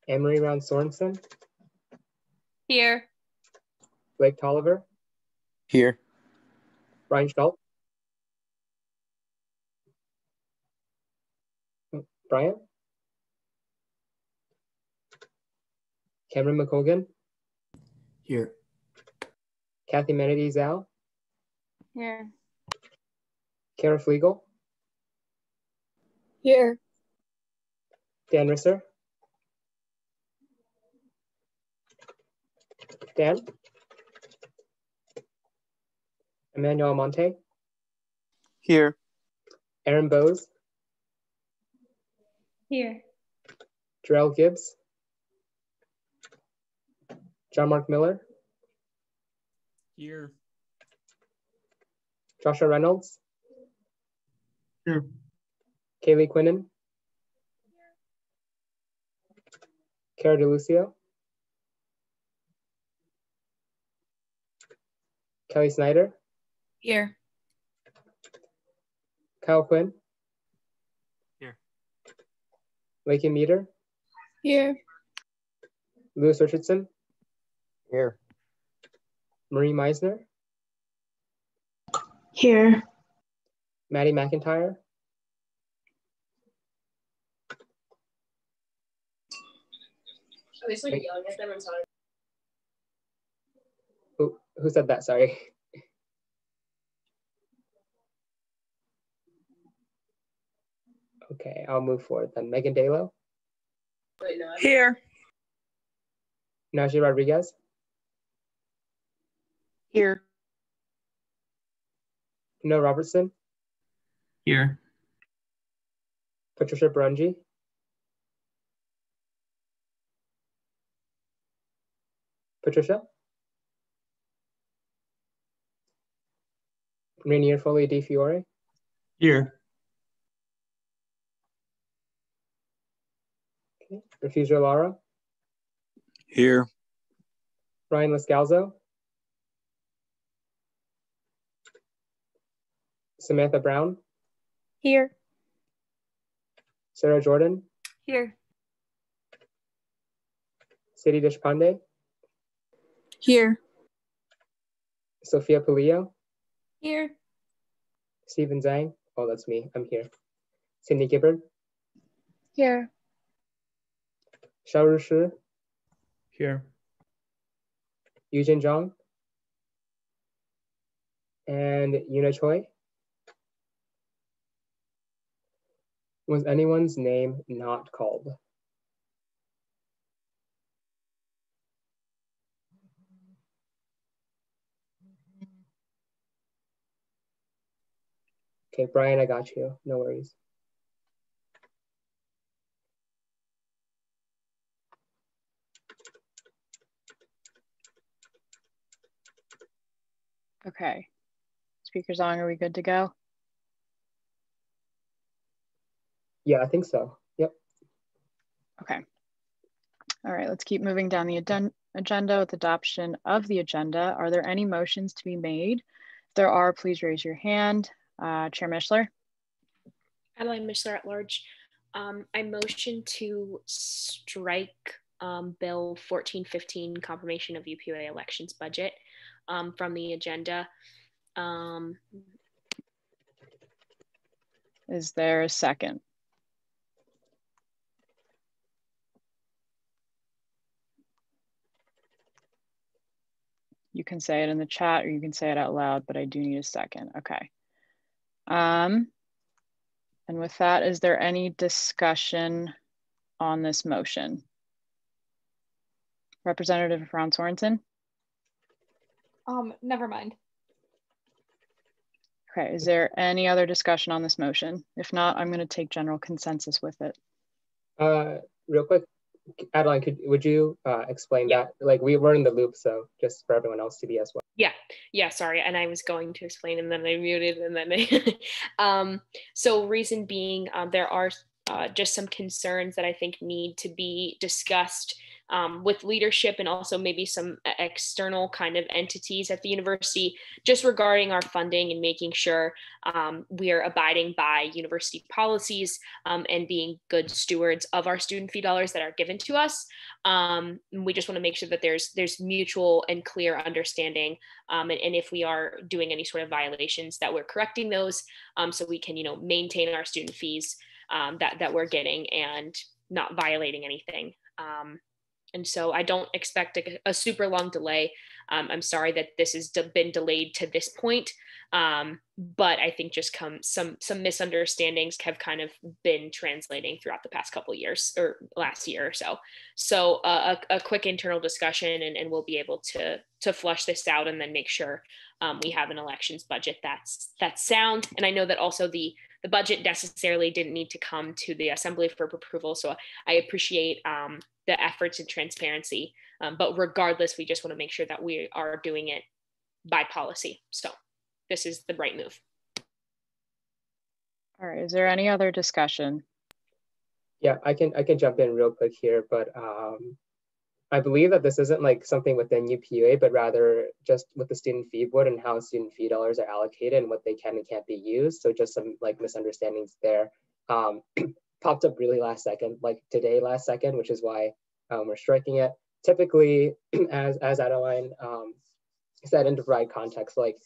Anne-Marie Round Sorensen, Here. Blake Tolliver, Here. Brian Schultz, Brian, Cameron McColgan, Here. Kathy Menedy Zhao, Here. Kara Flegel, Here. Dan Risser, Dan, Emmanuel Monte, Here. Aaron Bowes, Here. Jarrell Gibbs, John Mark Miller, Here. Joshua Reynolds, Here. Kaylee Quinnen, Cara DeLucio, Kelly Snyder, Here. Kyle Quinn, Here. Lakin Meter, Here. Louis Richardson, Here. Marie Meisner, Here. Maddie McIntyre, At least like yelling at them, I'm sorry. who said that? Sorry. Okay, I'll move forward then. Megan Dalo, Wait, no. Here. Najee Rodriguez, Here. Noah Robertson, Here. Patricia Barungi, Patricia, Rainier Foley Di Fiore, Here. okay. Refugio Lara, Here. Ryan Lascalzo, Samantha Brown, Here. Sarah Jordan, Here. Siddhi Deshpande, Here. Sophia Palillo, Here. Stephen Zhang, oh that's me, I'm here. Cindy Gibbard, Here. Xiaoru Shi, Here. Eugene Zhang, and Yuna Choi. Was anyone's name not called? Okay, Brian, I got you. No worries. Okay. Speakers on, are we good to go? Yeah, I think so. Yep. Okay. All right, let's keep moving down the agenda with adoption of the agenda. Are there any motions to be made? If there are, please raise your hand. Chair Mishler. Adeline Mishler at large. I motion to strike Bill 1415, confirmation of UPUA elections budget from the agenda. Is there a second? You can say it in the chat or you can say it out loud, but I do need a second. Okay. And with that, is there any discussion on this motion? Representative Brown Sorensen? Never mind. Okay, is there any other discussion on this motion? If not, I'm going to take general consensus with it. Real quick, Adeline, would you explain that? Like we were in the loop, so just for everyone else to be as well. Yeah, sorry. And I was going to explain and then I muted and then I, so reason being, there are just some concerns that I think need to be discussed with leadership and also maybe some external kind of entities at the university, just regarding our funding and making sure we are abiding by university policies and being good stewards of our student fee dollars that are given to us. We just want to make sure that there's mutual and clear understanding, and if we are doing any sort of violations, that we're correcting those, so we can maintain our student fees that we're getting and not violating anything. And so I don't expect a super long delay. I'm sorry that this has been delayed to this point, but I think just some misunderstandings have kind of been translating throughout the past couple of years or last year or so. So a quick internal discussion, and we'll be able to flush this out and then make sure we have an elections budget that's sound. And I know that also the budget necessarily didn't need to come to the assembly for approval. So I appreciate the efforts and transparency. But regardless, we just want to make sure that we are doing it by policy. So this is the right move. All right, is there any other discussion? Yeah, I can jump in real quick here, but I believe that this isn't like something within UPUA, but rather just with the student fee board and how student fee dollars are allocated and what they can and can't be used. So just some like misunderstandings there. Popped up really last second, like today last second, which is why we're striking it. Typically, as Adeline said, and to provide context, like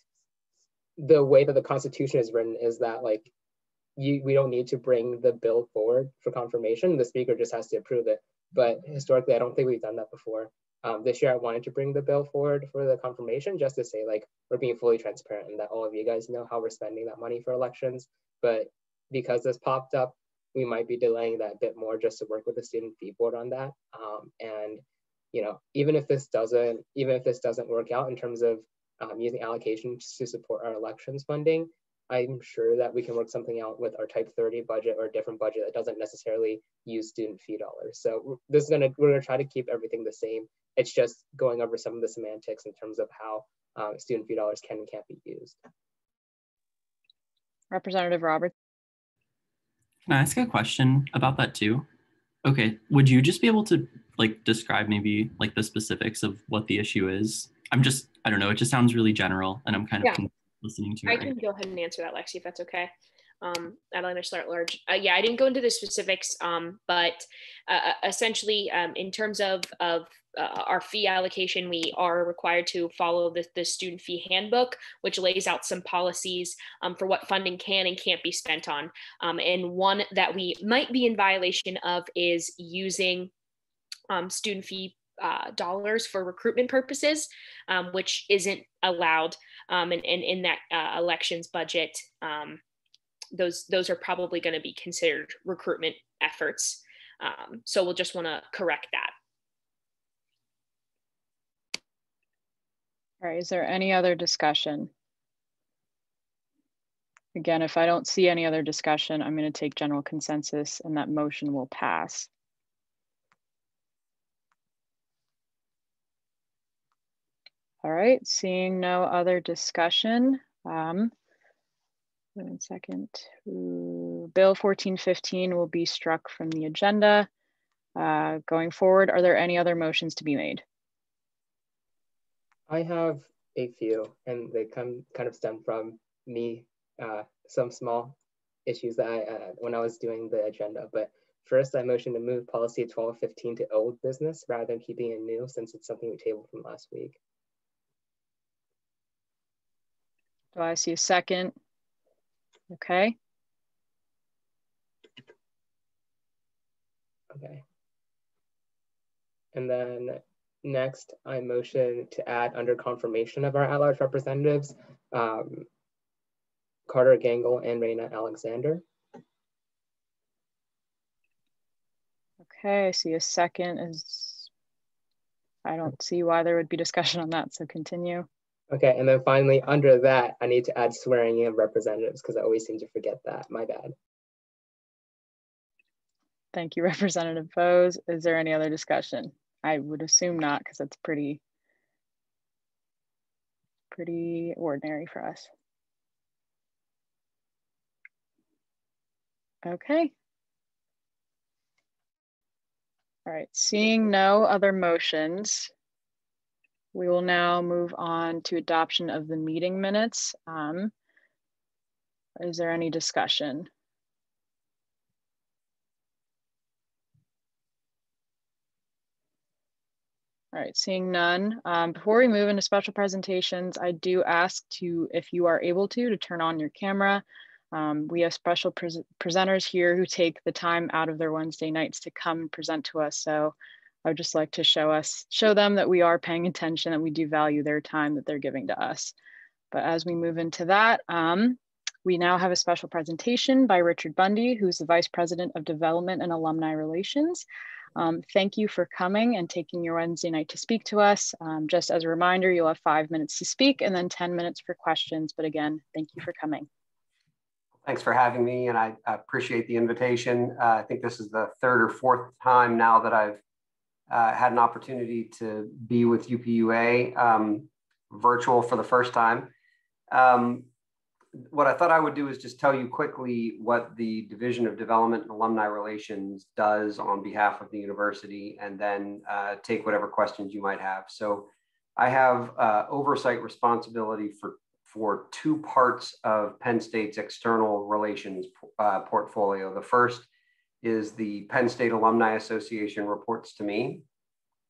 the way that the Constitution is written is that like we don't need to bring the bill forward for confirmation. The speaker just has to approve it. But historically, I don't think we've done that before. This year, I wanted to bring the bill forward for the confirmation just to say like we're being fully transparent and that all of you guys know how we're spending that money for elections. But because this popped up, we might be delaying that a bit more just to work with the student fee board on that. And even if this doesn't work out in terms of using allocations to support our elections funding, I'm sure that we can work something out with our type 30 budget or a different budget that doesn't necessarily use student fee dollars. So we're gonna try to keep everything the same. It's just going over some of the semantics in terms of how student fee dollars can and can't be used. Representative Roberts. Can I ask a question about that too? Okay, would you just be able to like describe maybe like the specifics of what the issue is? I don't know, it just sounds really general and I'm kind of listening to it. I can go ahead and answer that, Lexi, if that's okay. Adeline at large. Yeah, I didn't go into the specifics, but essentially in terms of our fee allocation, we are required to follow the student fee handbook, which lays out some policies for what funding can and can't be spent on. And one that we might be in violation of is using student fee dollars for recruitment purposes, which isn't allowed. And in that elections budget, those are probably going to be considered recruitment efforts. So we'll just want to correct that. All right, is there any other discussion? Again, if I don't see any other discussion, I'm going to take general consensus and that motion will pass. All right, seeing no other discussion. 1 second. Bill 1415 will be struck from the agenda. Going forward, are there any other motions to be made? I have a few, and they kind of stem from me, some small issues that when I was doing the agenda. But first, I motion to move policy 1215 to old business rather than keeping it new, since it's something we tabled from last week. Do I see a second? Okay. Okay. And then next, I motion to add under confirmation of our at-large representatives, Carter Gangle and Raina Alexander. Okay, I see a second. I don't see why there would be discussion on that, so continue. Okay, and then finally, under that, I need to add swearing in representatives because I always seem to forget that. My bad. Thank you, Representative Bose. Is there any other discussion? I would assume not, because that's pretty ordinary for us. Okay. All right, seeing no other motions, we will now move on to adoption of the meeting minutes. Is there any discussion? All right, seeing none. Before we move into special presentations, I do ask to, if you are able to turn on your camera. We have special presenters here who take the time out of their Wednesday nights to come and present to us. So I would just like to show them that we are paying attention, and we do value their time that they're giving to us. But as we move into that, we now have a special presentation by Richard Bundy, who's the Vice President of Development and Alumni Relations. Thank you for coming and taking your Wednesday night to speak to us. Just as a reminder, you'll have 5 minutes to speak and then 10 minutes for questions. But again, thank you for coming. Thanks for having me, and I appreciate the invitation. I think this is the third or fourth time now that I've had an opportunity to be with UPUA, virtual for the first time. What I thought I would do is just tell you quickly what the Division of Development and Alumni Relations does on behalf of the university, and then take whatever questions you might have. So I have oversight responsibility for two parts of Penn State's external relations portfolio. The first is the Penn State Alumni Association reports to me.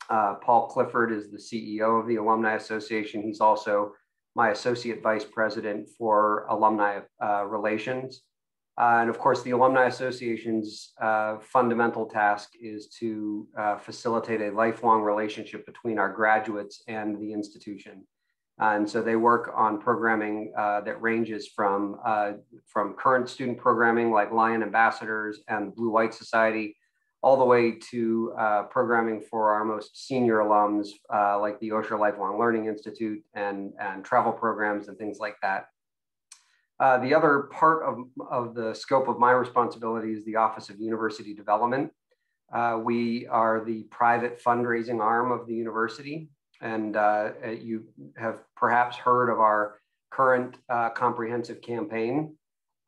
Paul Clifford is the CEO of the Alumni Association. He's also my Associate Vice President for Alumni Relations. And of course, the Alumni Association's fundamental task is to facilitate a lifelong relationship between our graduates and the institution. And so they work on programming that ranges from current student programming like Lion Ambassadors and Blue White Society, all the way to programming for our most senior alums like the Osher Lifelong Learning Institute and travel programs and things like that. The other part of the scope of my responsibility is the Office of University Development. We are the private fundraising arm of the university. And you have perhaps heard of our current comprehensive campaign.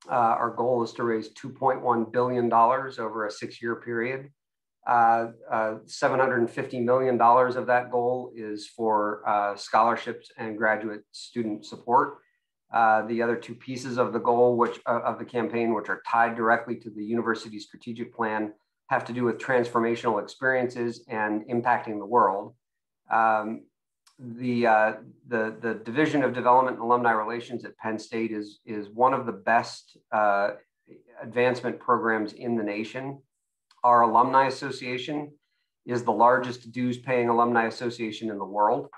Our goal is to raise $2.1 billion over a 6-year period. $750 million of that goal is for scholarships and graduate student support. The other two pieces of the goal, of the campaign, which are tied directly to the university's strategic plan, have to do with transformational experiences and impacting the world. The Division of Development and Alumni Relations at Penn State is one of the best advancement programs in the nation. Our Alumni Association is the largest dues-paying alumni association in the world.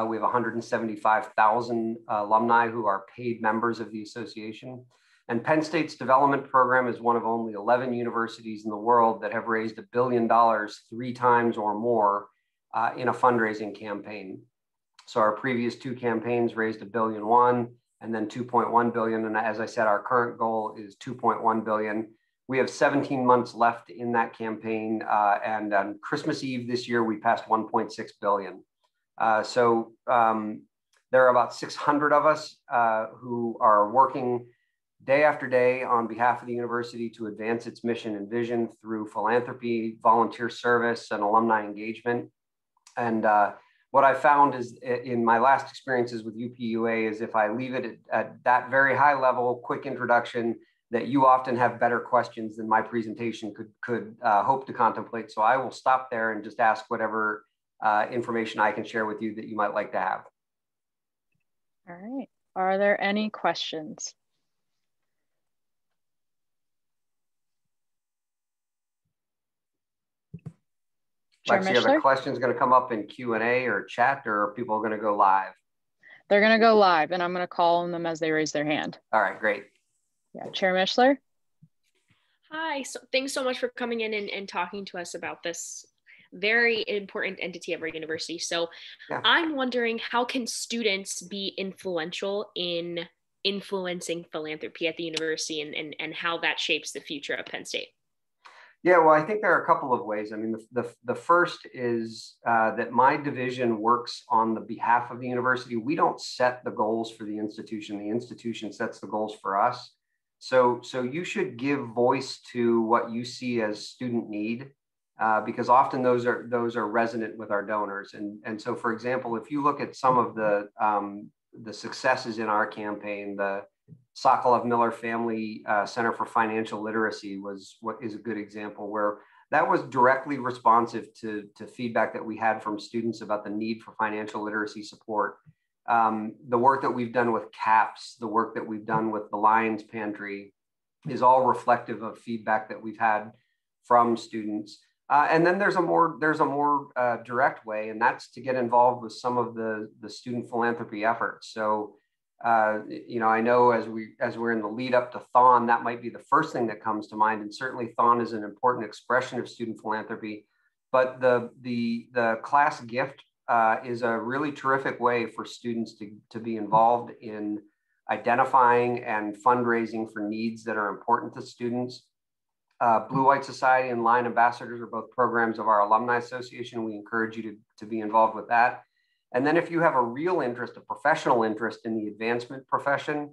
We have 175,000 alumni who are paid members of the association. And Penn State's development program is one of only 11 universities in the world that have raised $1 billion 3 times or more in a fundraising campaign. So our previous 2 campaigns raised $1.1 billion and then $2.1 billion. And as I said, our current goal is $2.1 billion. We have 17 months left in that campaign. And on Christmas Eve this year, we passed $1.6 billion. So there are about 600 of us who are working day after day on behalf of the university to advance its mission and vision through philanthropy, volunteer service, and alumni engagement. And what I found is in my last experiences with UPUA is if I leave it at that very high level, quick introduction, that you often have better questions than my presentation could hope to contemplate. So I will stop there and just ask whatever information I can share with you that you might like to have. All right. Are there any questions? Lexi, are the questions going to come up in Q&A or chat, or are people going to go live? They're going to go live, and I'm going to call on them as they raise their hand. All right, great. Yeah, Chair Mishler. Hi, so thanks so much for coming in and talking to us about this very important entity of our university. So yeah. I'm wondering, how can students be influential in influencing philanthropy at the university and how that shapes the future of Penn State? Yeah, well, I think there are a couple of ways. I mean, the first is that my division works on the behalf of the university. We don't set the goals for the institution sets the goals for us. So you should give voice to what you see as student need. because often those are resonant with our donors. And so, for example, if you look at some of the successes in our campaign, the Sokolov Miller Family Center for Financial Literacy is a good example, where that was directly responsive to feedback that we had from students about the need for financial literacy support. The work that we've done with CAPS, the work that we've done with the Lions Pantry is all reflective of feedback that we've had from students. And then there's a more direct way, and that's to get involved with some of the student philanthropy efforts. So, I know as we're in the lead up to Thon, that might be the first thing that comes to mind, and certainly Thon is an important expression of student philanthropy. But the class gift is a really terrific way for students to be involved in identifying and fundraising for needs that are important to students. Blue White Society and Lion Ambassadors are both programs of our Alumni Association. We encourage you to be involved with that. And then if you have a real interest, a professional interest in the advancement profession,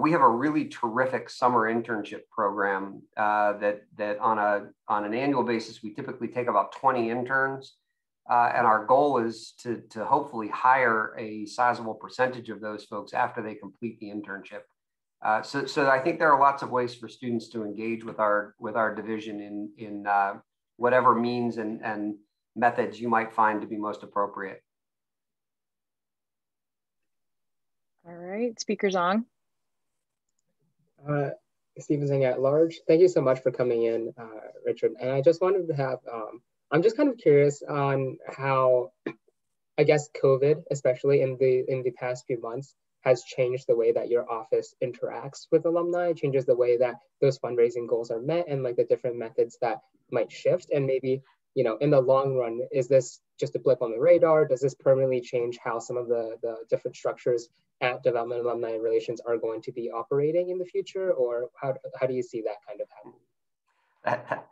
we have a really terrific summer internship program that on an annual basis, we typically take about 20 interns. And our goal is to hopefully hire a sizable percentage of those folks after they complete the internship. So I think there are lots of ways for students to engage with our division in whatever means and methods you might find to be most appropriate. All right, speakers on. Stephen Zhang at large. Thank you so much for coming in, Richard. And I just wanted to have, I'm just kind of curious on how, I guess, COVID, especially in the past few months, has changed the way that your office interacts with alumni, changes the way that those fundraising goals are met, and like the different methods that might shift. And maybe, in the long run, is this just a blip on the radar? Does this permanently change how some of the different structures at Development Alumni Relations are going to be operating in the future? Or how do you see that kind of happening?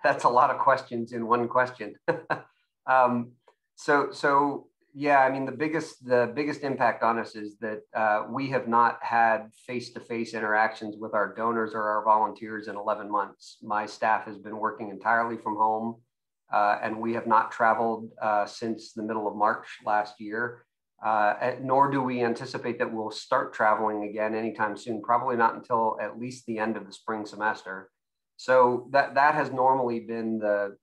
That's a lot of questions in one question. So yeah, I mean, the biggest impact on us is that we have not had face-to-face interactions with our donors or our volunteers in 11 months. My staff has been working entirely from home, and we have not traveled since the middle of March last year, nor do we anticipate that we'll start traveling again anytime soon, probably not until at least the end of the spring semester. So that has normally been the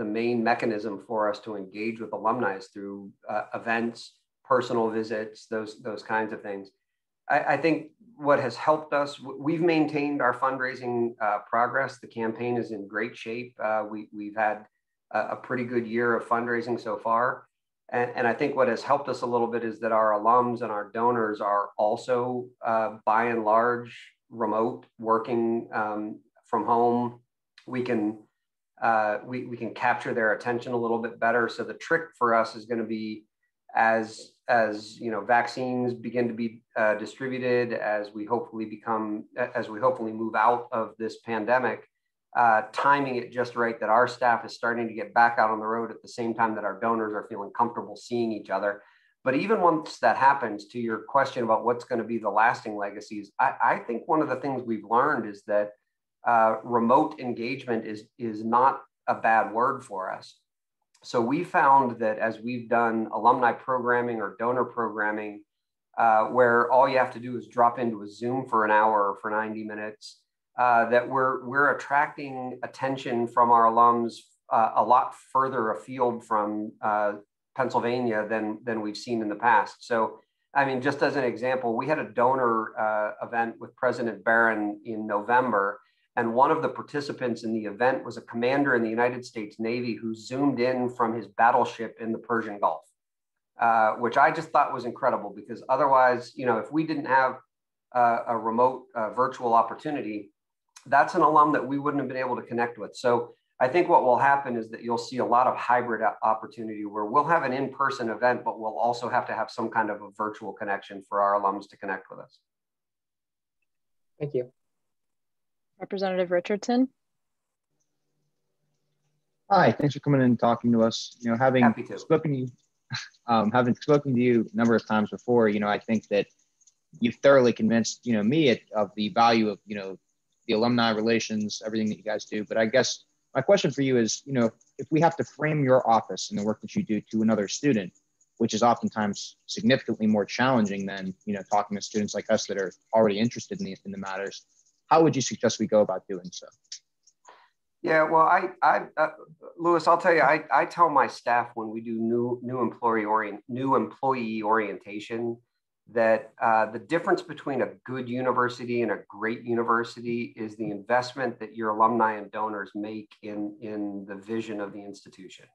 main mechanism for us to engage with alumni through events, personal visits, those kinds of things. I think what has helped us, we've maintained our fundraising progress. The campaign is in great shape. We've had a pretty good year of fundraising so far. And I think what has helped us a little bit is that our alums and our donors are also, by and large, remote, working from home. We can capture their attention a little bit better. So the trick for us is going to be as vaccines begin to be distributed, as we hopefully move out of this pandemic, timing it just right that our staff is starting to get back out on the road at the same time that our donors are feeling comfortable seeing each other. But even once that happens, to your question about what's going to be the lasting legacies, I think one of the things we've learned is that remote engagement is not a bad word for us. So we found that as we've done alumni programming or donor programming, where all you have to do is drop into a Zoom for an hour or for 90 minutes, that we're attracting attention from our alums a lot further afield from Pennsylvania than we've seen in the past. So, I mean, just as an example, we had a donor event with President Barron in November. And one of the participants in the event was a commander in the United States Navy who zoomed in from his battleship in the Persian Gulf, which I just thought was incredible, because otherwise, if we didn't have a remote virtual opportunity, that's an alum that we wouldn't have been able to connect with. So I think what will happen is that you'll see a lot of hybrid opportunity where we'll have an in-person event, but we'll also have to have some kind of a virtual connection for our alums to connect with us. Thank you. Representative Richardson. Hi, thanks for coming in and talking to us. Having spoken to you a number of times before, I think that you've thoroughly convinced, me of the value of, the alumni relations, everything that you guys do. But I guess my question for you is, if we have to frame your office and the work that you do to another student, which is oftentimes significantly more challenging than, talking to students like us that are already interested in the matters, how would you suggest we go about doing so? Yeah, well, Louis, I'll tell you, I tell my staff when we do new employee orientation that the difference between a good university and a great university is the investment that your alumni and donors make in the vision of the institution.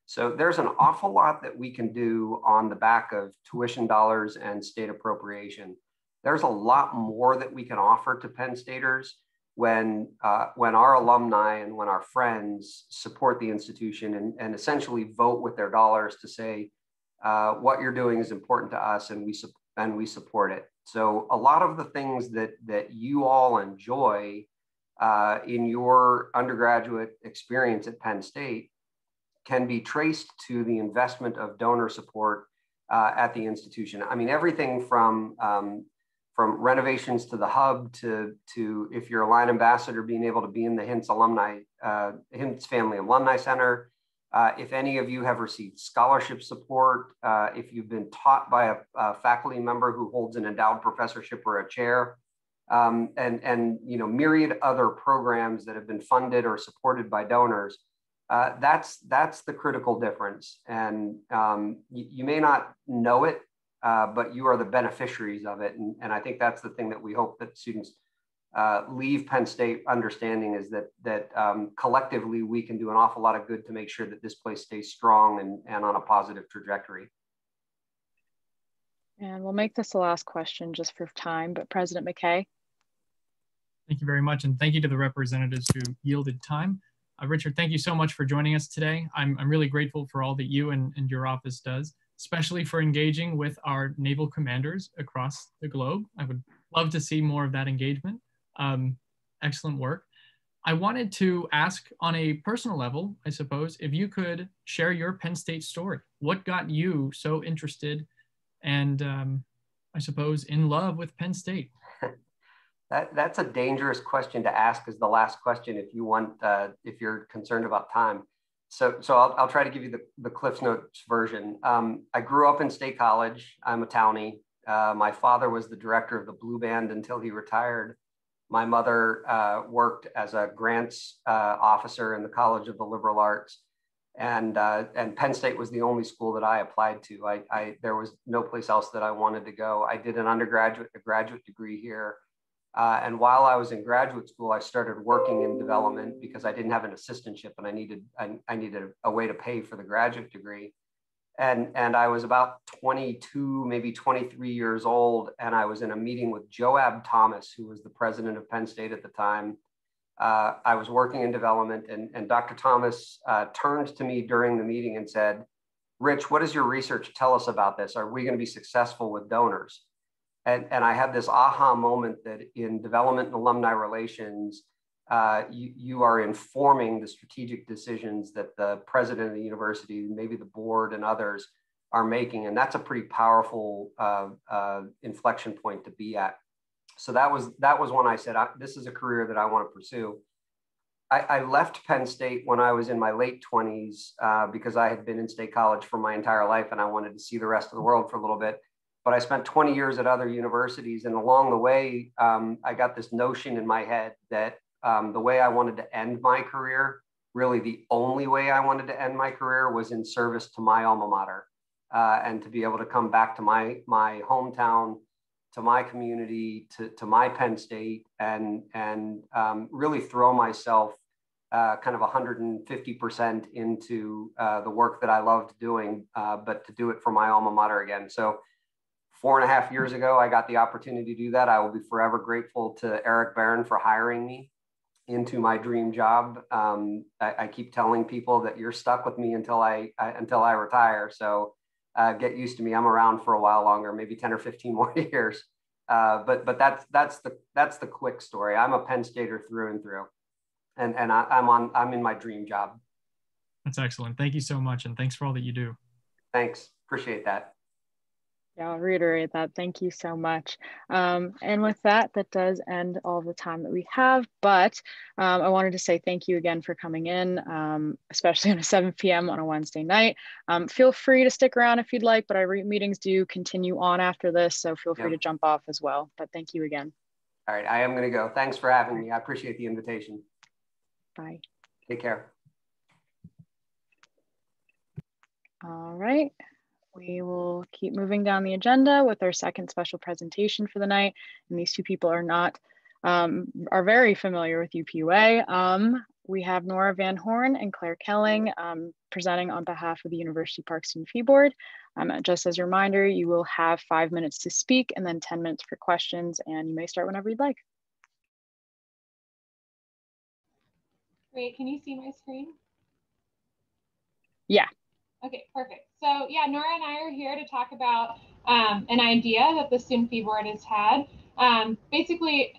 So there's an awful lot that we can do on the back of tuition dollars and state appropriation. There's a lot more that we can offer to Penn Staters when our alumni and when our friends support the institution and essentially vote with their dollars to say, what you're doing is important to us and we support it. So a lot of the things that you all enjoy in your undergraduate experience at Penn State can be traced to the investment of donor support at the institution. I mean, everything from renovations to the hub to if you're a line ambassador, being able to be in the Hintz Family Alumni Center. If any of you have received scholarship support, if you've been taught by a faculty member who holds an endowed professorship or a chair, and myriad other programs that have been funded or supported by donors, that's the critical difference. And you may not know it, but you are the beneficiaries of it. And I think that's the thing that we hope that students leave Penn State understanding is that collectively we can do an awful lot of good to make sure that this place stays strong and on a positive trajectory. And we'll make this the last question just for time, but President McKay. Thank you very much. And thank you to the representatives who yielded time. Richard, thank you so much for joining us today. I'm really grateful for all that you and your office does, especially for engaging with our naval commanders across the globe. I would love to see more of that engagement. Excellent work. I wanted to ask on a personal level, I suppose, if you could share your Penn State story. What got you so interested and I suppose in love with Penn State? That's a dangerous question to ask as the last question if you want, if you're concerned about time. So I'll try to give you the Cliff's Notes version. I grew up in State College. I'm a townie. My father was the director of the Blue Band until he retired. My mother worked as a grants officer in the College of the Liberal Arts. And Penn State was the only school that I applied to. There was no place else that I wanted to go. I did an undergraduate, a graduate degree here. And while I was in graduate school, I started working in development because I didn't have an assistantship and I needed a way to pay for the graduate degree. And I was about 22, maybe 23 years old. And I was in a meeting with Joab Thomas, who was the president of Penn State at the time. I was working in development and Dr. Thomas turned to me during the meeting and said, "Rich, what does your research tell us about this? Are we going to be successful with donors?" And I had this aha moment that in development and alumni relations, you are informing the strategic decisions that the president of the university, maybe the board and others are making. And that's a pretty powerful inflection point to be at. So that was when I said, this is a career that I want to pursue. I left Penn State when I was in my late 20s because I had been in State College for my entire life and I wanted to see the rest of the world for a little bit. But I spent 20 years at other universities. And along the way, I got this notion in my head that the way I wanted to end my career, really the only way I wanted to end my career was in service to my alma mater and to be able to come back to my hometown, to my community, to my Penn State and really throw myself kind of 150% into the work that I loved doing, but to do it for my alma mater again. So 4.5 years ago, I got the opportunity to do that. I will be forever grateful to Eric Barron for hiring me into my dream job. I keep telling people that you're stuck with me until I retire. So get used to me. I'm around for a while longer, maybe 10 or 15 more years. But that's the quick story. I'm a Penn Stater through and through, and I'm in my dream job. That's excellent. Thank you so much, and thanks for all that you do. Thanks. Appreciate that. Yeah, I'll reiterate that. Thank you so much. And with that, that does end all the time that we have. But I wanted to say thank you again for coming in, especially on a 7 p.m. on a Wednesday night. Feel free to stick around if you'd like, but our meetings do continue on after this. So feel free to jump off as well. But thank you again. All right, I am going to go. Thanks for having me. I appreciate the invitation. Bye. Take care. All right. We will keep moving down the agenda with our second special presentation for the night. And these two people are very familiar with UPUA. We have Nora Van Horn and Claire Kelling presenting on behalf of the University Park Student Fee Board. Just as a reminder, you will have 5 minutes to speak and then 10 minutes for questions, and you may start whenever you'd like. Great, can you see my screen? Yeah. Okay, perfect. So yeah, Nora and I are here to talk about an idea that the Student Fee Board has had. Basically,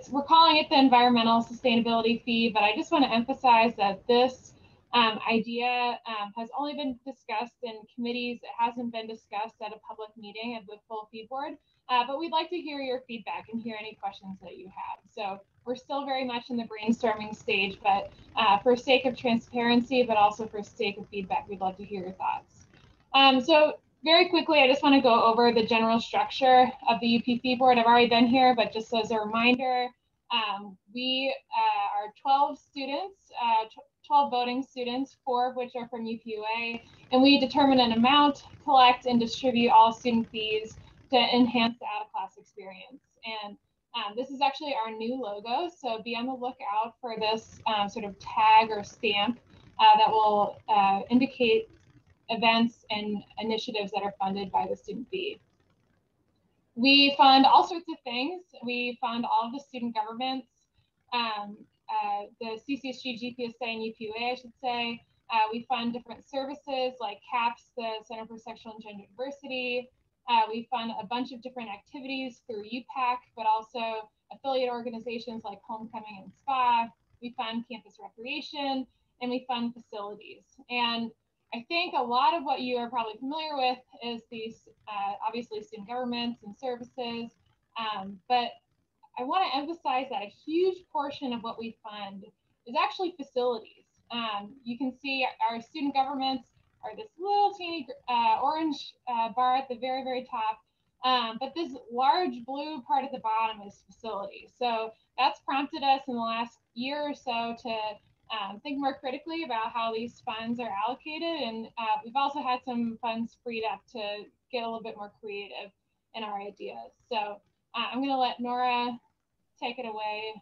we're calling it the Environmental Sustainability Fee, but I just want to emphasize that this idea has only been discussed in committees. It hasn't been discussed at a public meeting of the full fee board, but we'd like to hear your feedback and hear any questions that you have. So we're still very much in the brainstorming stage, but for sake of transparency, but also for sake of feedback, we'd love to hear your thoughts. So very quickly, I just want to go over the general structure of the UP Fee Board. I've already been here, but just as a reminder, we are 12 students, 12 voting students, 4 of which are from UPUA, and we determine an amount, collect, and distribute all student fees to enhance the out-of-class experience. And this is actually our new logo, so be on the lookout for this sort of tag or stamp that will indicate events and initiatives that are funded by the student fee. We fund all sorts of things. We fund all of the student governments, the CCSG, GPSA, and UPUA, I should say. We fund different services like CAPS, the Center for Sexual and Gender Diversity. We fund a bunch of different activities through UPAC, but also affiliate organizations like Homecoming and SPA. We fund campus recreation, and we fund facilities. And I think a lot of what you are probably familiar with is these, obviously, student governments and services, but I want to emphasize that a huge portion of what we fund is actually facilities. You can see our student governments are this little teeny orange bar at the very, very top, but this large blue part at the bottom is facilities. So that's prompted us in the last year or so to think more critically about how these funds are allocated. And we've also had some funds freed up to get a little bit more creative in our ideas. So I'm going to let Nora take it away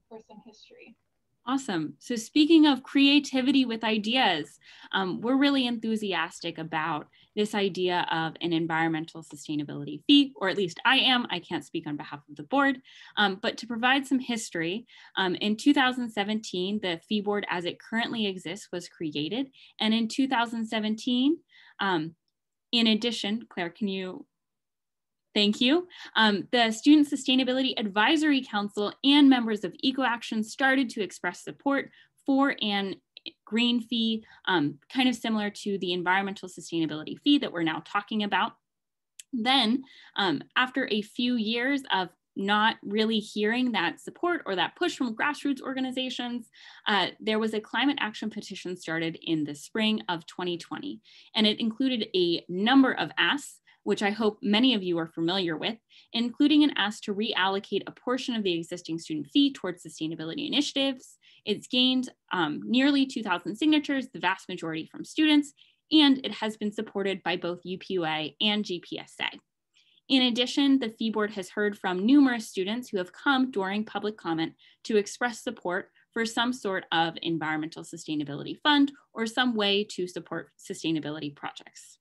for some history. Awesome. So speaking of creativity with ideas, we're really enthusiastic about this idea of an environmental sustainability fee, or at least I am. I can't speak on behalf of the board, but to provide some history, in 2017, the fee board as it currently exists was created. And in 2017, in addition, Claire, can you? Thank you. The Student Sustainability Advisory Council and members of EcoAction started to express support for an green fee, kind of similar to the environmental sustainability fee that we're now talking about. Then, after a few years of not really hearing that support or that push from grassroots organizations, there was a climate action petition started in the spring of 2020, and it included a number of asks, which I hope many of you are familiar with, including an ask to reallocate a portion of the existing student fee towards sustainability initiatives. It's gained nearly 2,000 signatures, the vast majority from students, and it has been supported by both UPUA and GPSA. In addition, the fee board has heard from numerous students who have come during public comment to express support for some sort of environmental sustainability fund or some way to support sustainability projects.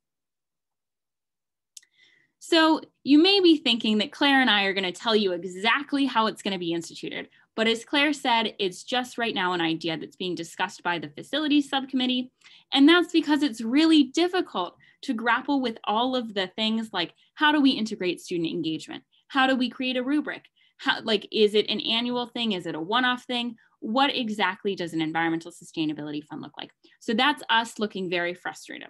So you may be thinking that Claire and I are going to tell you exactly how it's going to be instituted. But as Claire said, it's just right now an idea that's being discussed by the facilities subcommittee. And that's because it's really difficult to grapple with all of the things like, how do we integrate student engagement? How do we create a rubric? Is it an annual thing? Is it a one-off thing? What exactly does an environmental sustainability fund look like? So that's us looking very frustrated.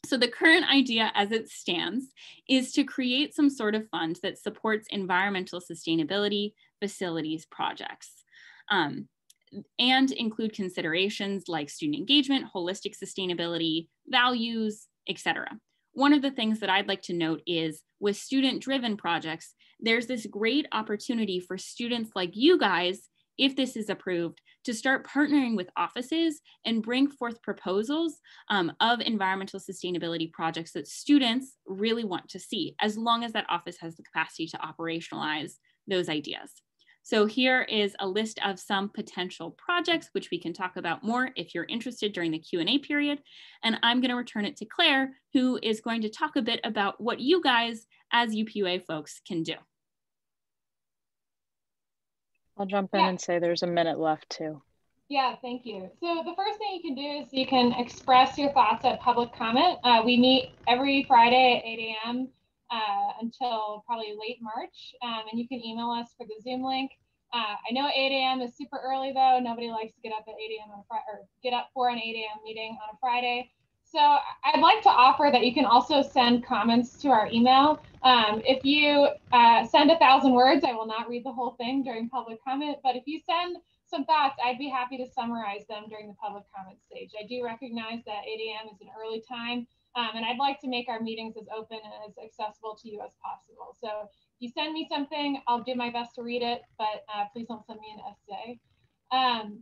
So the current idea as it stands is to create some sort of fund that supports environmental sustainability facilities projects. And include considerations like student engagement, holistic sustainability, values, etc. One of the things that I'd like to note is with student-driven projects, there's this great opportunity for students like you guys, if this is approved, to start partnering with offices and bring forth proposals of environmental sustainability projects that students really want to see, as long as that office has the capacity to operationalize those ideas. So here is a list of some potential projects, which we can talk about more if you're interested during the Q&A period. And I'm going to return it to Claire, who is going to talk a bit about what you guys as UPUA folks can do. I'll jump in and say there's a minute left too. Yeah, thank you. So the first thing you can do is you can express your thoughts at public comment. We meet every Friday at 8 a.m. Until probably late March, and you can email us for the Zoom link. I know 8 a.m. is super early though. Nobody likes to get up at 8 a.m. on a Friday, or get up for an 8 a.m. meeting on a Friday. So I'd like to offer that you can also send comments to our email. If you send 1,000 words, I will not read the whole thing during public comment, but if you send some thoughts, I'd be happy to summarize them during the public comment stage. I do recognize that 8 a.m. is an early time, and I'd like to make our meetings as open and as accessible to you as possible. So if you send me something, I'll do my best to read it, but please don't send me an essay.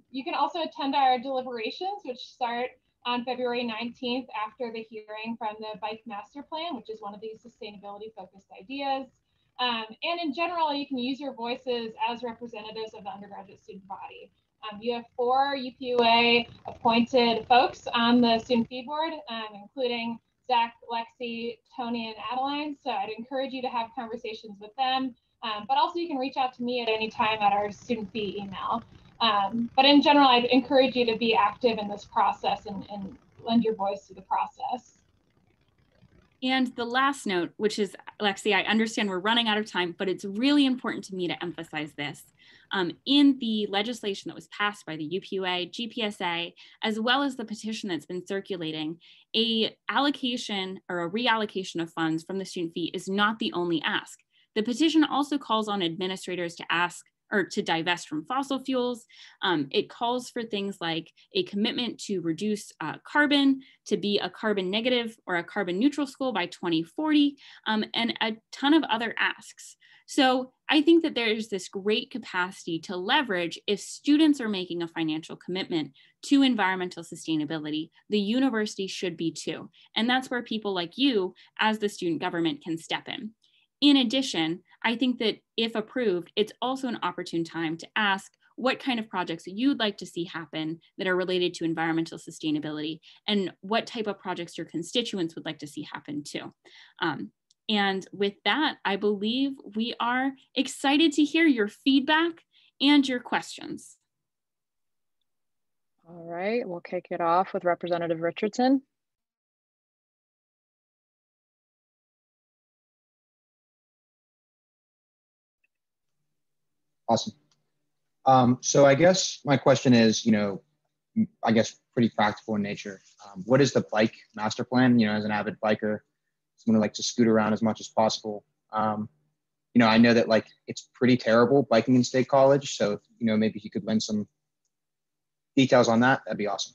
You can also attend our deliberations, which start on February 19th after the hearing from the Bike Master Plan, which is one of these sustainability focused ideas. And in general, you can use your voices as representatives of the undergraduate student body. You have 4 UPUA appointed folks on the student fee board, including Zach, Lexi, Tony, and Adeline. So I'd encourage you to have conversations with them, but also you can reach out to me at any time at our student fee email. But in general, I'd encourage you to be active in this process and lend your voice to the process. And the last note, which is, Lexi, I understand we're running out of time, but it's really important to me to emphasize this. In the legislation that was passed by the UPUA, GPSA, as well as the petition that's been circulating, a allocation or a reallocation of funds from the student fee is not the only ask. The petition also calls on administrators to ask or to divest from fossil fuels. It calls for things like a commitment to reduce carbon, to be a carbon negative or a carbon neutral school by 2040, and a ton of other asks. So I think that there's this great capacity to leverage if students are making a financial commitment to environmental sustainability, the university should be too. And that's where people like you as the student government can step in. In addition, I think that if approved, it's also an opportune time to ask what kind of projects you'd like to see happen that are related to environmental sustainability and what type of projects your constituents would like to see happen too. And with that, I believe we are excited to hear your feedback and your questions. All right, we'll kick it off with Representative Richardson. Awesome. So I guess my question is, I guess pretty practical in nature. What is the bike master plan? As an avid biker, someone who likes to scoot around as much as possible. I know that it's pretty terrible biking in State College. So, maybe he could lend some details on that. That'd be awesome.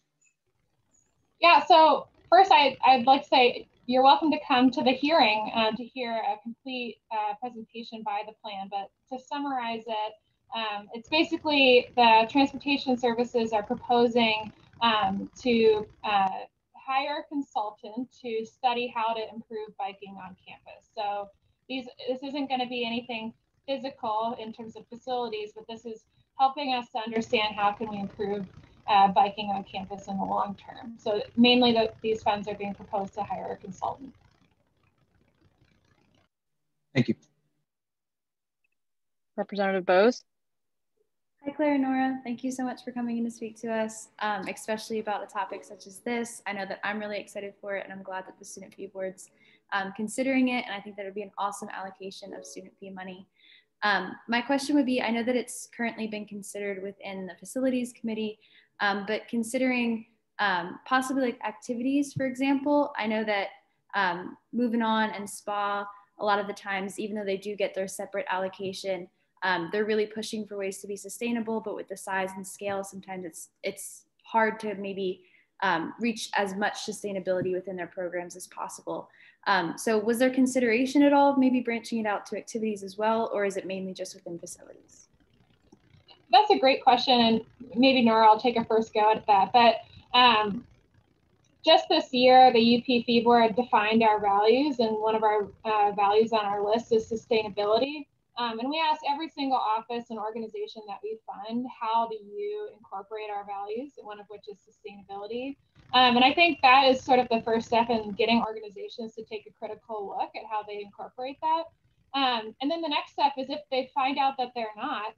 Yeah, so first I'd like to say you're welcome to come to the hearing to hear a complete presentation by the plan, but to summarize it, it's basically the transportation services are proposing to hire a consultant to study how to improve biking on campus. So this isn't going to be anything physical in terms of facilities, but this is helping us to understand how can we improve biking on campus in the long term. So mainly these funds are being proposed to hire a consultant. Thank you. Representative Bose. Hi, Claire and Nora. Thank you so much for coming in to speak to us, especially about a topic such as this. I know that I'm really excited for it, and I'm glad that the student fee board's considering it, and I think that would be an awesome allocation of student fee money. My question would be, I know that it's currently been considered within the facilities committee, but considering possibly activities, for example, I know that Moving on and SPA, a lot of the times, even though they do get their separate allocation, they're really pushing for ways to be sustainable, but with the size and scale, sometimes it's hard to maybe reach as much sustainability within their programs as possible. So was there consideration at all of maybe branching it out to activities as well, or is it mainly just within facilities? That's a great question, and maybe Nora, I'll take a first go at that. But just this year, the UP Fee Board defined our values, and one of our values on our list is sustainability. And we asked every single office and organization that we fund, how do you incorporate our values, one of which is sustainability. And I think that is sort of the first step in getting organizations to take a critical look at how they incorporate that. And then the next step is if they find out that they're not,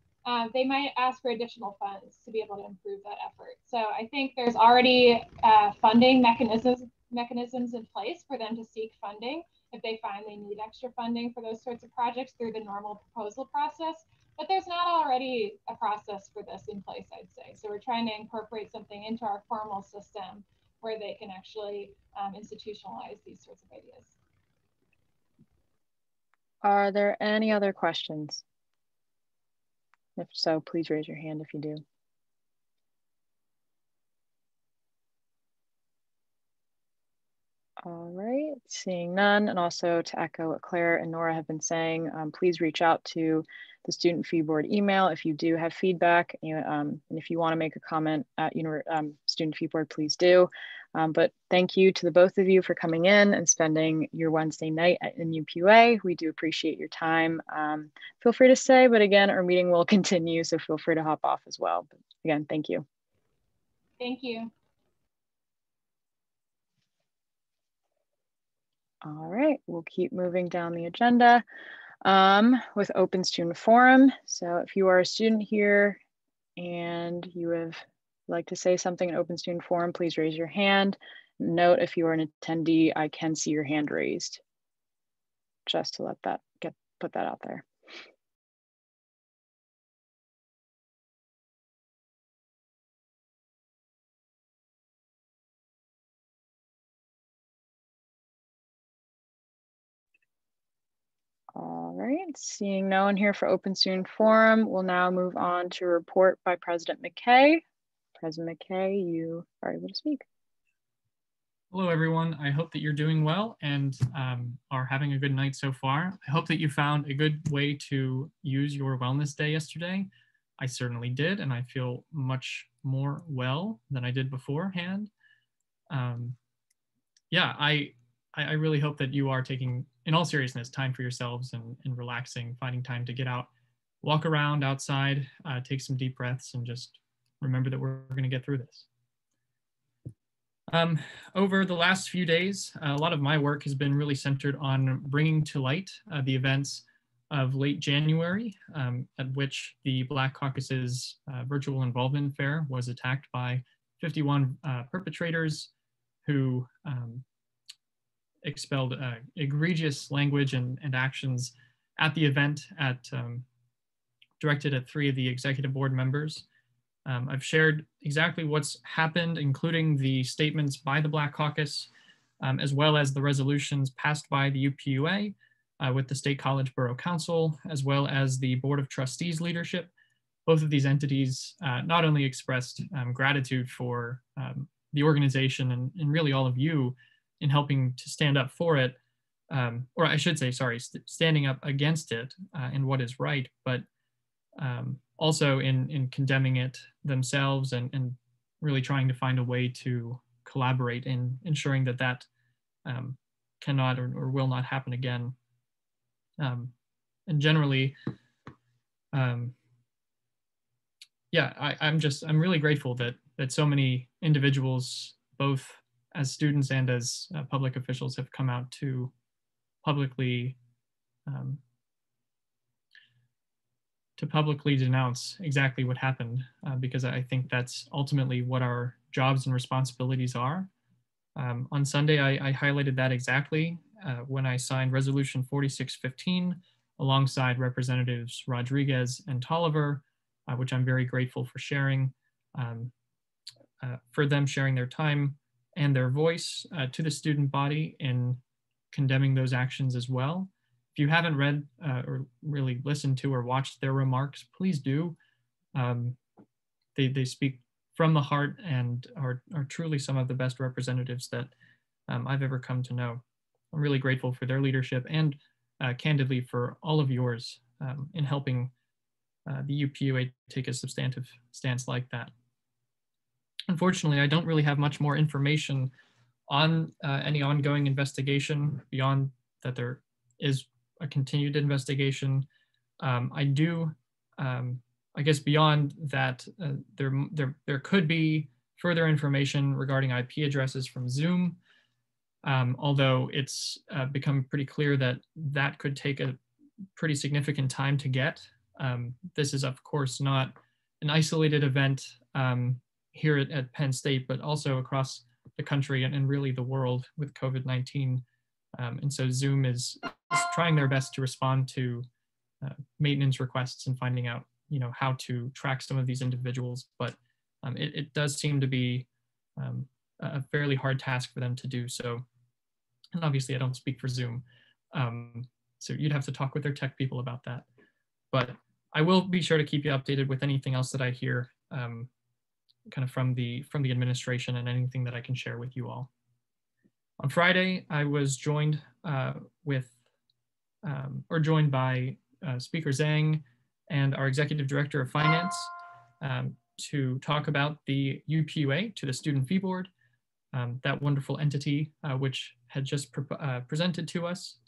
they might ask for additional funds to be able to improve that effort. So I think there's already funding mechanisms in place for them to seek funding if they find they need extra funding for those sorts of projects through the normal proposal process. But there's not already a process for this in place, I'd say. So we're trying to incorporate something into our formal system where they can actually institutionalize these sorts of ideas. Are there any other questions? If so, please raise your hand if you do. All right, seeing none, and also to echo what Claire and Nora have been saying, please reach out to the Student Fee Board email if you do have feedback, and if you want to make a comment at Student Fee Board, please do. But thank you to the both of you for coming in and spending your Wednesday night in UPUA. We do appreciate your time. Feel free to stay, but again, our meeting will continue, so feel free to hop off as well. But again, thank you. Thank you. All right, we'll keep moving down the agenda with Open Student Forum. So if you are a student here and you would like to say something in Open Student Forum, please raise your hand. Note if you are an attendee, I can see your hand raised. Just to let that put that out there. All right, seeing no one here for Open Student Forum, we'll now move on to a report by President McKay. President McKay, you are able to speak. Hello, everyone. I hope that you're doing well and are having a good night so far. I hope that you found a good way to use your wellness day yesterday. I certainly did, and I feel much more well than I did beforehand. Yeah, I really hope that you are taking, in all seriousness, time for yourselves and relaxing, finding time to get out, walk around outside, take some deep breaths, and just remember that we're going to get through this. Over the last few days, a lot of my work has been really centered on bringing to light the events of late January, at which the Black Caucus's virtual involvement fair was attacked by 51 perpetrators who expelled egregious language and actions at the event directed at 3 of the executive board members. I've shared exactly what's happened, including the statements by the Black Caucus, as well as the resolutions passed by the UPUA with the State College Borough Council, as well as the Board of Trustees leadership. Both of these entities not only expressed gratitude for the organization and really all of you in helping to stand up for it, or I should say, sorry, standing up against it and what is right, but also in condemning it themselves and really trying to find a way to collaborate in ensuring that that cannot or will not happen again. And generally, yeah, I'm really grateful that so many individuals, both as students and as public officials, have come out to publicly denounce exactly what happened, because I think that's ultimately what our jobs and responsibilities are. On Sunday, I highlighted that exactly when I signed Resolution 4615 alongside Representatives Rodriguez and Tolliver, which I'm very grateful for sharing, for them sharing their time and their voice to the student body in condemning those actions as well. If you haven't read or really listened to or watched their remarks, please do. They speak from the heart and are truly some of the best representatives that I've ever come to know. I'm really grateful for their leadership and candidly for all of yours in helping the UPUA take a substantive stance like that. Unfortunately, I don't really have much more information on any ongoing investigation beyond that there is a continued investigation. I do, I guess beyond that, there could be further information regarding IP addresses from Zoom, although it's become pretty clear that that could take a pretty significant time to get. This is of course not an isolated event here at Penn State, but also across the country and really the world with COVID-19. And so Zoom is trying their best to respond to maintenance requests and finding out, how to track some of these individuals. But it does seem to be a fairly hard task for them to do so. And obviously I don't speak for Zoom. So you'd have to talk with their tech people about that. But I will be sure to keep you updated with anything else that I hear kind of from the administration and anything that I can share with you all. On Friday, I was joined by Speaker Zhang and our Executive Director of Finance to talk about the UPUA, to the Student Fee Board, that wonderful entity which had just presented to us.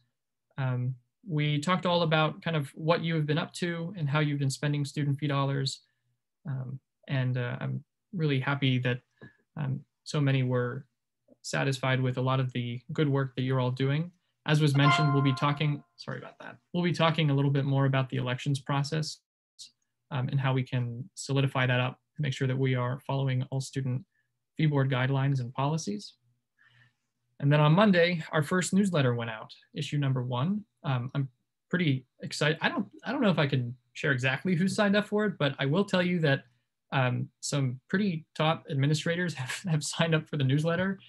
We talked all about kind of what you have been up to and how you've been spending student fee dollars. And I'm really happy that so many were satisfied with a lot of the good work that you're all doing. As was mentioned, we'll be talking, sorry about that. We'll be talking a little bit more about the elections process and how we can solidify that up to make sure that we are following all student fee board guidelines and policies. And then on Monday, our first newsletter went out, issue number 1. I'm pretty excited. I don't know if I can share exactly who signed up for it, but I will tell you that some pretty top administrators have signed up for the newsletter,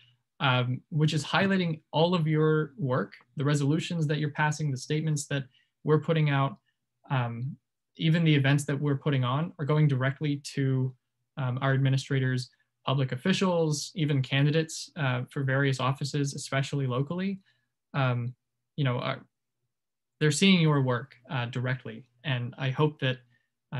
which is highlighting all of your work, the resolutions that you're passing, the statements that we're putting out, even the events that we're putting on are going directly to our administrators, public officials, even candidates for various offices, especially locally. They're seeing your work directly, and I hope that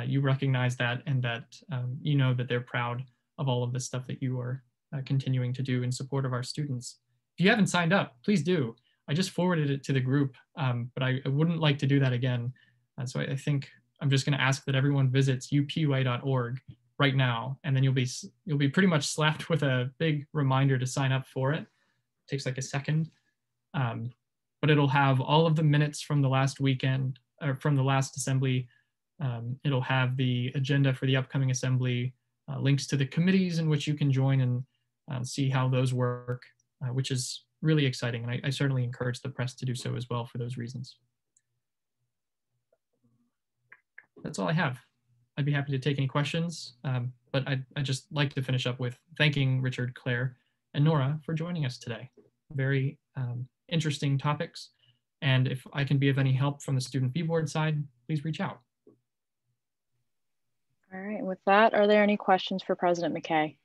you recognize that and that you know that they're proud of all of the stuff that you are continuing to do in support of our students. If you haven't signed up, please do. I just forwarded it to the group, but I wouldn't like to do that again. So I think I'm just going to ask that everyone visits upua.org right now, and then you'll be pretty much slapped with a big reminder to sign up for it. It takes like a second, but it'll have all of the minutes from the last weekend or from the last assembly. It'll have the agenda for the upcoming assembly, links to the committees in which you can join and see how those work, which is really exciting. And I certainly encourage the press to do so as well for those reasons. That's all I have. I'd be happy to take any questions, but I'd just like to finish up with thanking Richard, Claire, and Nora for joining us today. Very interesting topics. And if I can be of any help from the Student Fee Board side, please reach out. All right, with that, are there any questions for President McKay?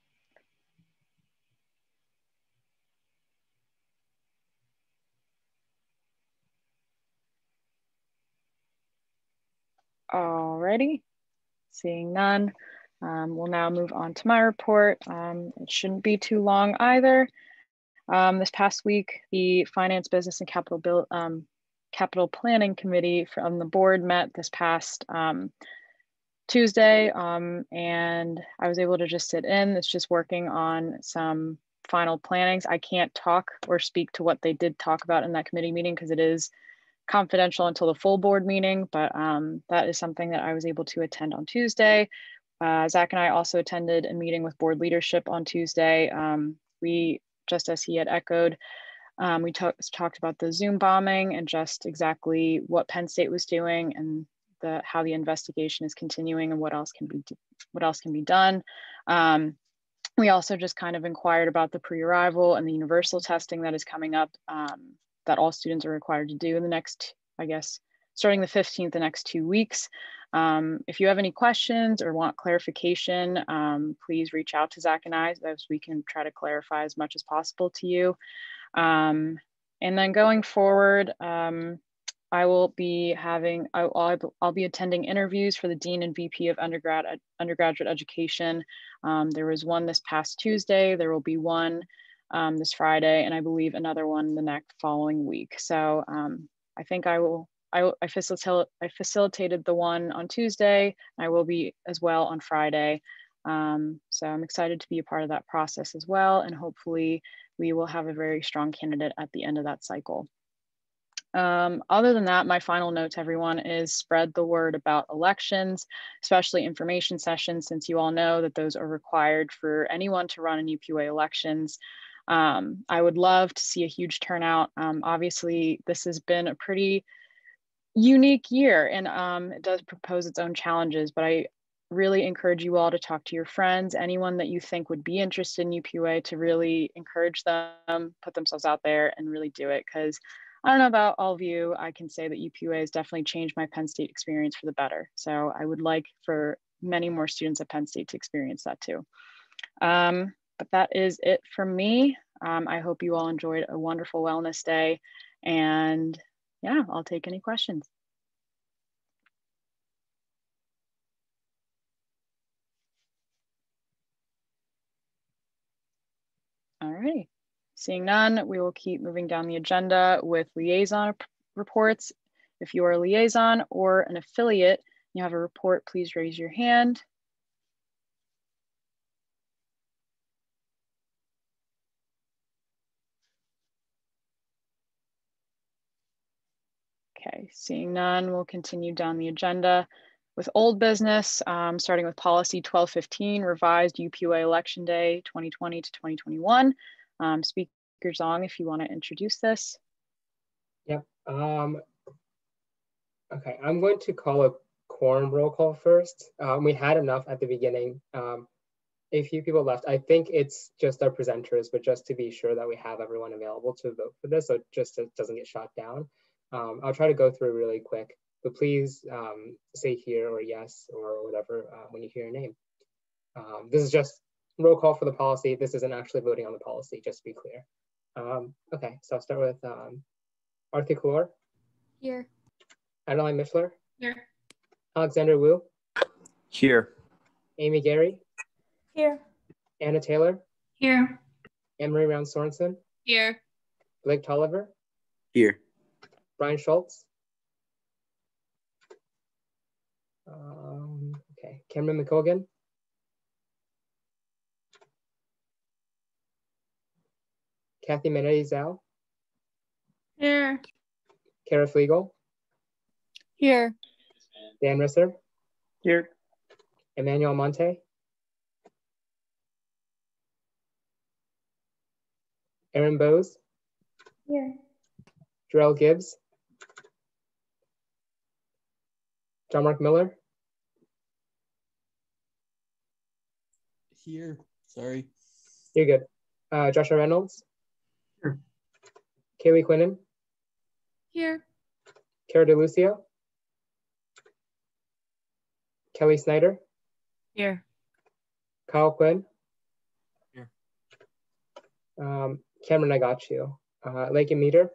Alrighty, seeing none, we'll now move on to my report. It shouldn't be too long either. This past week, the Finance, Business, and Capital Planning Committee from the board met this past Tuesday, and I was able to just sit in. It's just working on some final plannings. I can't talk or speak to what they did talk about in that committee meeting because it is confidential until the full board meeting, but that is something that I was able to attend on Tuesday. Zach and I also attended a meeting with board leadership on Tuesday. We, just as he had echoed, we talked about the Zoom bombing and just exactly what Penn State was doing and how the investigation is continuing and what else can be done. We also just kind of inquired about the pre-arrival and the universal testing that is coming up that all students are required to do in the next, I guess, starting the 15th, the next 2 weeks. If you have any questions or want clarification, please reach out to Zach and I, as we can try to clarify as much as possible to you. And then going forward, I will be having, I'll be attending interviews for the Dean and VP of Undergraduate Education. There was one this past Tuesday, there will be one this Friday, and I believe another one the next following week. So I think I facilitated the one on Tuesday. I will be as well on Friday. So I'm excited to be a part of that process as well. And hopefully we will have a very strong candidate at the end of that cycle. Other than that, my final note to everyone is spread the word about elections, especially information sessions, since you all know that those are required for anyone to run in UPUA elections. I would love to see a huge turnout. Obviously, this has been a pretty unique year, and it does propose its own challenges, but I really encourage you all to talk to your friends, anyone that you think would be interested in UPUA, to really encourage them, put themselves out there and really do it. Because I don't know about all of you, I can say that UPUA has definitely changed my Penn State experience for the better. So I would like for many more students at Penn State to experience that too. But that is it from me. I hope you all enjoyed a wonderful wellness day, and yeah, I'll take any questions. All right, seeing none, we will keep moving down the agenda with liaison reports. If you are a liaison or an affiliate, you have a report, please raise your hand. Okay, seeing none, we'll continue down the agenda with old business, starting with policy 1215, revised UPUA election day 2020 to 2021. Speaker Zong, if you want to introduce this. Yep. Okay, I'm going to call a quorum roll call first. We had enough at the beginning. A few people left. I think it's just our presenters, but just to be sure that we have everyone available to vote for this, so just it doesn't get shot down. I'll try to go through really quick, but please say here or yes or whatever when you hear your name. This is just roll call for the policy. This isn't actually voting on the policy, just to be clear. Okay, so I'll start with Arthur Kaur. Here. Adeline Mishler. Here. Alexander Wu. Here. Amy Gary. Here. Anna Taylor. Here. Anne-Marie Round Sorensen. Here. Blake Tolliver. Here. Brian Schultz. Okay, Cameron McColgan. Kathy Menendez-Zhao. Here. Kara Flegel. Here. Dan Risser. Here. Emmanuel Monte. Aaron Bowes. Here. Jarrell Gibbs. John Mark Miller. Here. Sorry. You're good. Joshua Reynolds. Here. Kaylee Quinnen. Here. Cara DeLucio. Kelly Snyder. Here. Kyle Quinn. Here. Cameron, I got you. Lakin Meter.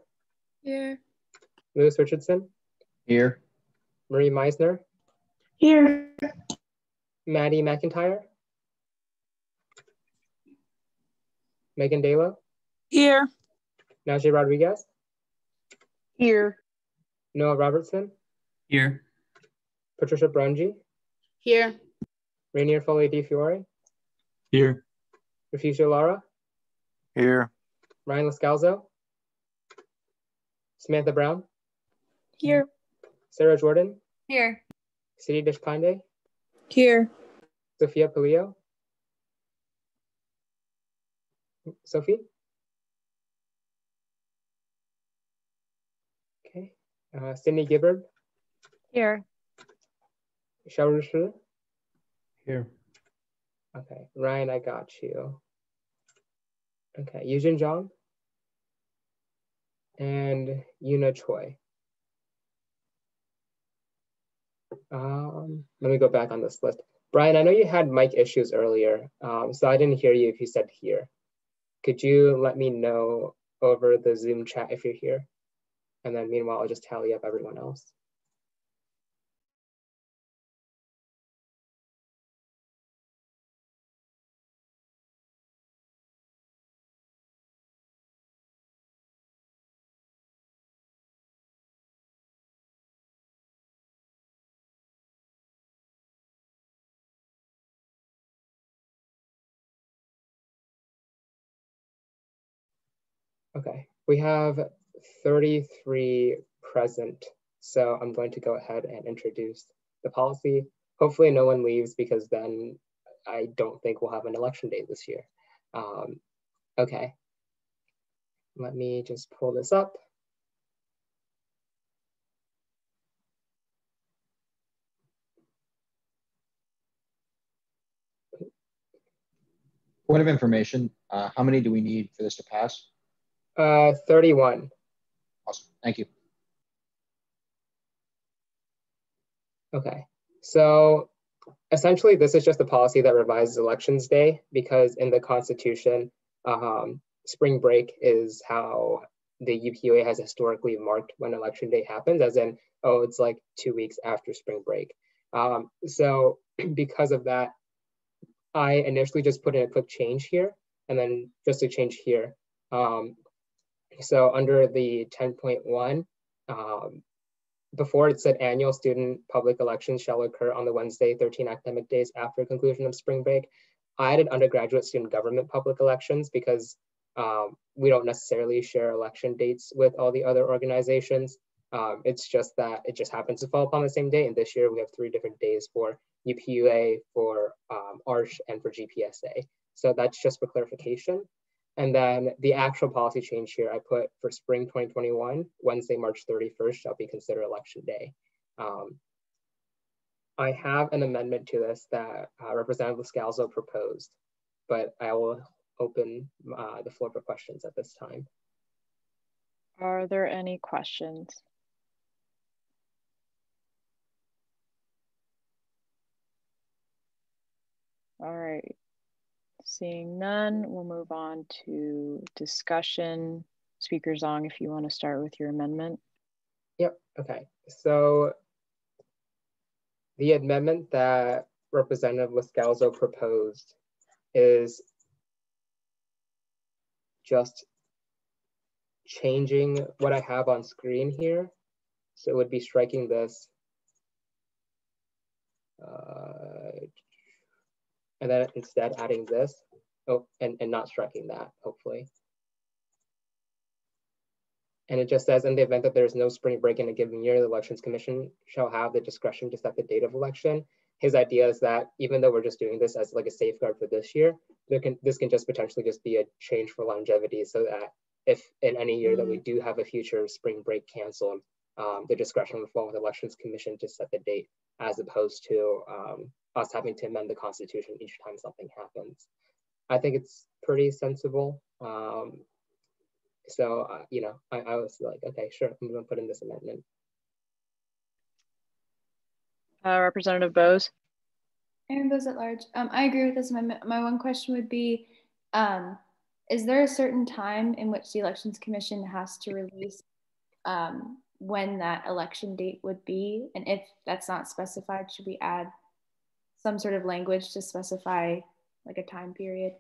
Here. Lewis Richardson. Here. Marie Meisner. Here. Maddie McIntyre. Megan Dalo. Here. Najee Rodriguez. Here. Noah Robertson. Here. Patricia Brunji. Here. Rainier Foley Di Fiore. Here. Refugio Lara. Here. Ryan Lascalzo. Samantha Brown. Here. Sarah Jordan. Here. Sidi Deshpande. Here. Sophia Palio. Sophie. Okay. Sydney Gibbard. Here. Xiao Rushi. Here. Okay. Ryan, I got you. Okay. Yujin Zhang. and Yuna Choi. Let me go back on this list. Brian, I know you had mic issues earlier, so I didn't hear you if you said here. Could you let me know over the Zoom chat if you're here? And then meanwhile, I'll just tally up everyone else. Okay, we have 33 present. So I'm going to go ahead and introduce the policy. Hopefully no one leaves because then I don't think we'll have an election day this year. Okay, let me just pull this up. Point of information, how many do we need for this to pass? 31. Awesome, thank you. Okay, so essentially this is just a policy that revises elections day because in the Constitution, spring break is how the UPUA has historically marked when election day happens, as in, oh, it's like 2 weeks after spring break. So because of that, I initially just put in a quick change here and then just a change here. So under the 10.1, before it said annual student public elections shall occur on the Wednesday, 13 academic days after conclusion of spring break. I added undergraduate student government public elections because we don't necessarily share election dates with all the other organizations. It's just that it just happens to fall upon the same day. And this year we have 3 different days for UPUA, for ARCH, and for GPSA. So that's just for clarification. And then the actual policy change here, I put for spring 2021, Wednesday, March 31st shall be considered election day. I have an amendment to this that Representative Scalzo proposed, but I will open the floor for questions at this time. Are there any questions? All right. Seeing none, we'll move on to discussion. Speaker Zong, if you want to start with your amendment. Yep, okay. So the amendment that Representative Scalzo proposed is just changing what I have on screen here. So it would be striking this. And then instead adding this, oh, and not striking that, hopefully. And it just says, in the event that there is no spring break in a given year, the Elections Commission shall have the discretion to set the date of election. His idea is that even though we're just doing this as like a safeguard for this year, this can just potentially just be a change for longevity, so that if in any year that we do have a future spring break canceled, the discretion will fall with the Elections Commission to set the date, as opposed to us having to amend the Constitution each time something happens. I think it's pretty sensible. So, you know, I was like, okay, sure, I'm gonna put in this amendment. Representative Bose. Aaron Bose at large. I agree with this amendment. My one question would be, is there a certain time in which the Elections Commission has to release when that election date would be? And if that's not specified, should we add some sort of language to specify like a time period?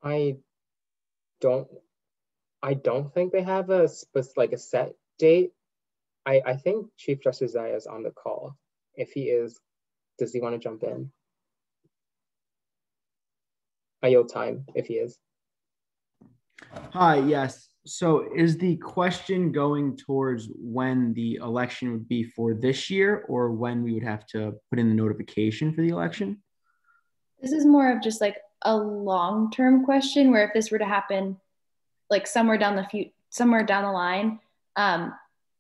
I don't think they have a set date. I think Chief Justice Zaya is on the call. If he is, does he want to jump in? I yield time if he is. Hi, yes. So is the question going towards when the election would be for this year, or when we would have to put in the notification for the election? This is more of just like a long-term question, where if this were to happen like somewhere down the line,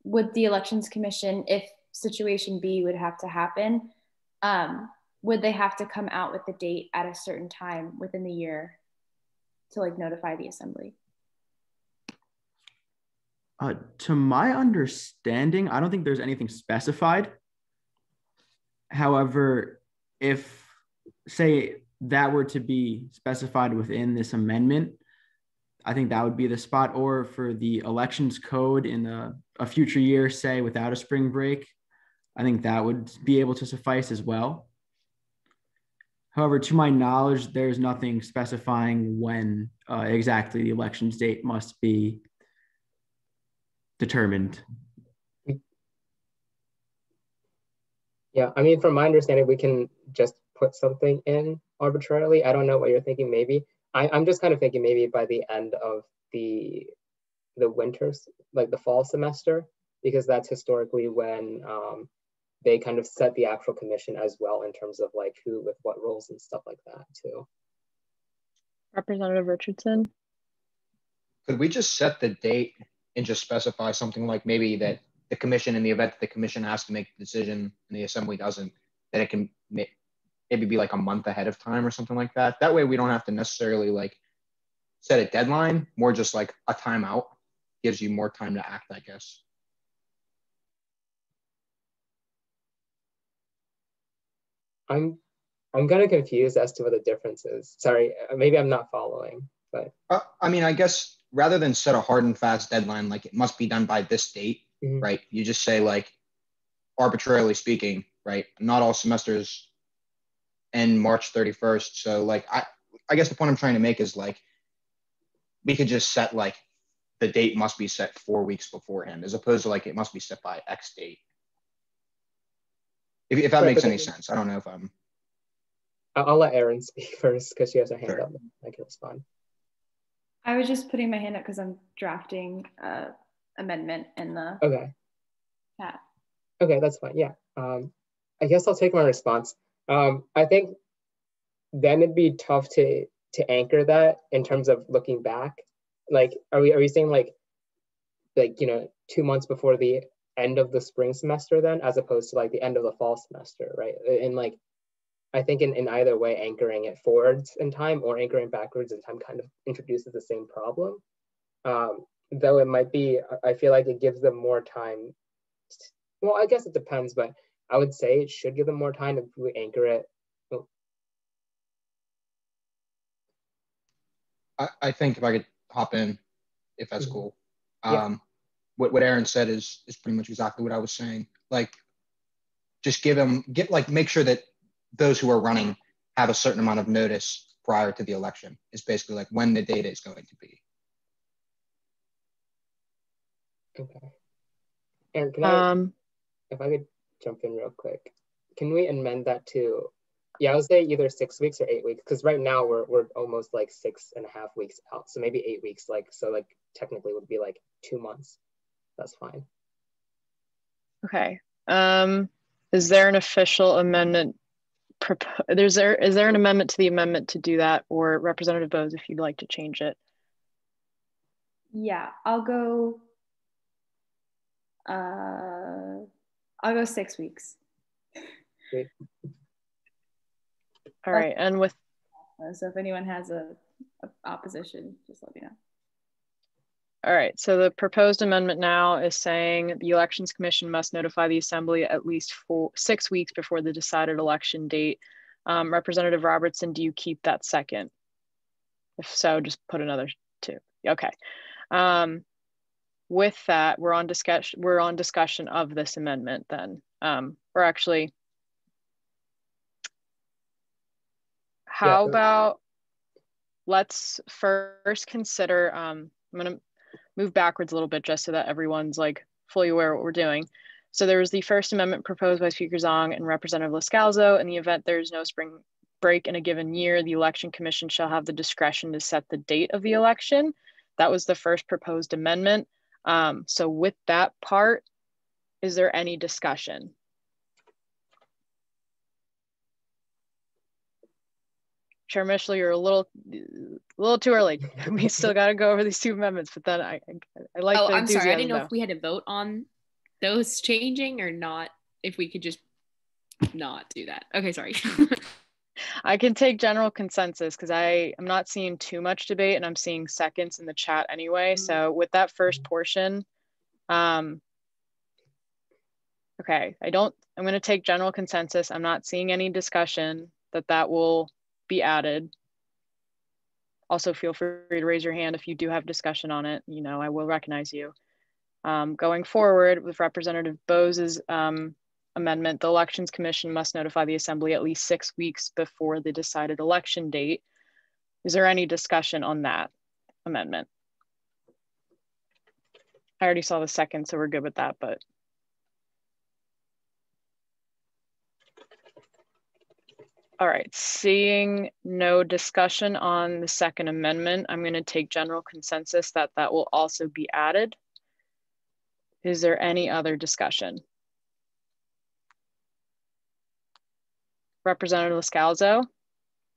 would the Elections Commission, if situation B would have to happen, would they have to come out with the date at a certain time within the year to like notify the assembly? To my understanding, I don't think there's anything specified. However, if, say, that were to be specified within this amendment, I think that would be the spot. Or for the elections code in a future year, say, without a spring break, I think that would be able to suffice as well. However, to my knowledge, there's nothing specifying when exactly the elections date must be determined. Yeah, I mean, from my understanding, we can just put something in arbitrarily. I don't know what you're thinking, maybe. I'm just kind of thinking maybe by the end of the winters, like the fall semester, because that's historically when they kind of set the actual commission as well in terms of like who with what roles and stuff like that too. Representative Richardson. Could we just set the date and just specify something like maybe that the commission, in the event that the commission has to make the decision and the assembly doesn't, that it can maybe be like a month ahead of time or something like that. That way we don't have to necessarily like set a deadline, more just like a timeout gives you more time to act, I guess. I'm kind of confused as to what the difference is. Sorry, maybe I'm not following, but. I mean, I guess rather than set a hard and fast deadline, like it must be done by this date, right? You just say like, arbitrarily speaking, right? Not all semesters end March 31st. So like, I guess the point I'm trying to make is like, we could just set like, the date must be set 4 weeks beforehand, as opposed to like, it must be set by X date. If that makes any sense. I don't know if I'm. I'll let Erin speak first because she has her hand up. I can respond. I was just putting my hand up because I'm drafting amendment in the chat. Okay, that's fine. Yeah. I guess I'll take my response. I think then it'd be tough to anchor that in terms of looking back. Like, are we saying like 2 months before the end of the spring semester then, as opposed to like the end of the fall semester, right? And like, I think in either way, anchoring it forwards in time or anchoring backwards in time kind of introduces the same problem. Though it might be, I feel like it gives them more time. Well, I guess it depends, but I would say it should give them more time if we anchor it. I think if I could hop in, if that's cool. What Erin said is pretty much exactly what I was saying. Like, just make sure that those who are running have a certain amount of notice prior to the election is basically like when the data is going to be. Okay. And can I, if I could jump in real quick, can we amend that to, I would say either 6 weeks or 8 weeks, because right now we're almost like 6.5 weeks out. So maybe 8 weeks, so technically would be like 2 months. That's fine. Okay. Is there an official amendment? Is there an amendment to the amendment to do that, or Representative Bose, if you'd like to change it? Yeah, I'll go 6 weeks. Great. All right, and with so if anyone has a opposition, just let me know. All right, so the proposed amendment now is saying the Elections Commission must notify the Assembly at least 6 weeks before the decided election date. Representative Robertson, do you keep that second? If so, just put another 2. Okay. With that, we're on discussion of this amendment then. Or actually, how about let's first consider, I'm gonna move backwards a little bit just so that everyone's like fully aware of what we're doing. So there was the first amendment proposed by Speaker Zong and Representative Lascalzo. In the event there is no spring break in a given year, the Election Commission shall have the discretion to set the date of the election. That was the first proposed amendment. So with that part, is there any discussion? Chair Mitchell, you're a little too early. We still got to go over these 2 amendments, but then I like. Oh, I'm sorry. I didn't know if we had to vote on those changing or not. If we could just not do that. Okay, sorry. I can take general consensus because I'm not seeing too much debate and I'm seeing seconds in the chat anyway. So with that first portion, Um, okay, I'm going to take general consensus. I'm not seeing any discussion that will be added. Also, feel free to raise your hand if you do have discussion on it. You know, I will recognize you. Going forward with Representative Bose's amendment, the Elections Commission must notify the Assembly at least 6 weeks before the decided election date. Is there any discussion on that amendment? I already saw the second, so we're good with that, but. All right, seeing no discussion on the second amendment, I'm going to take general consensus that will also be added. Is there any other discussion? Representative Scalzo,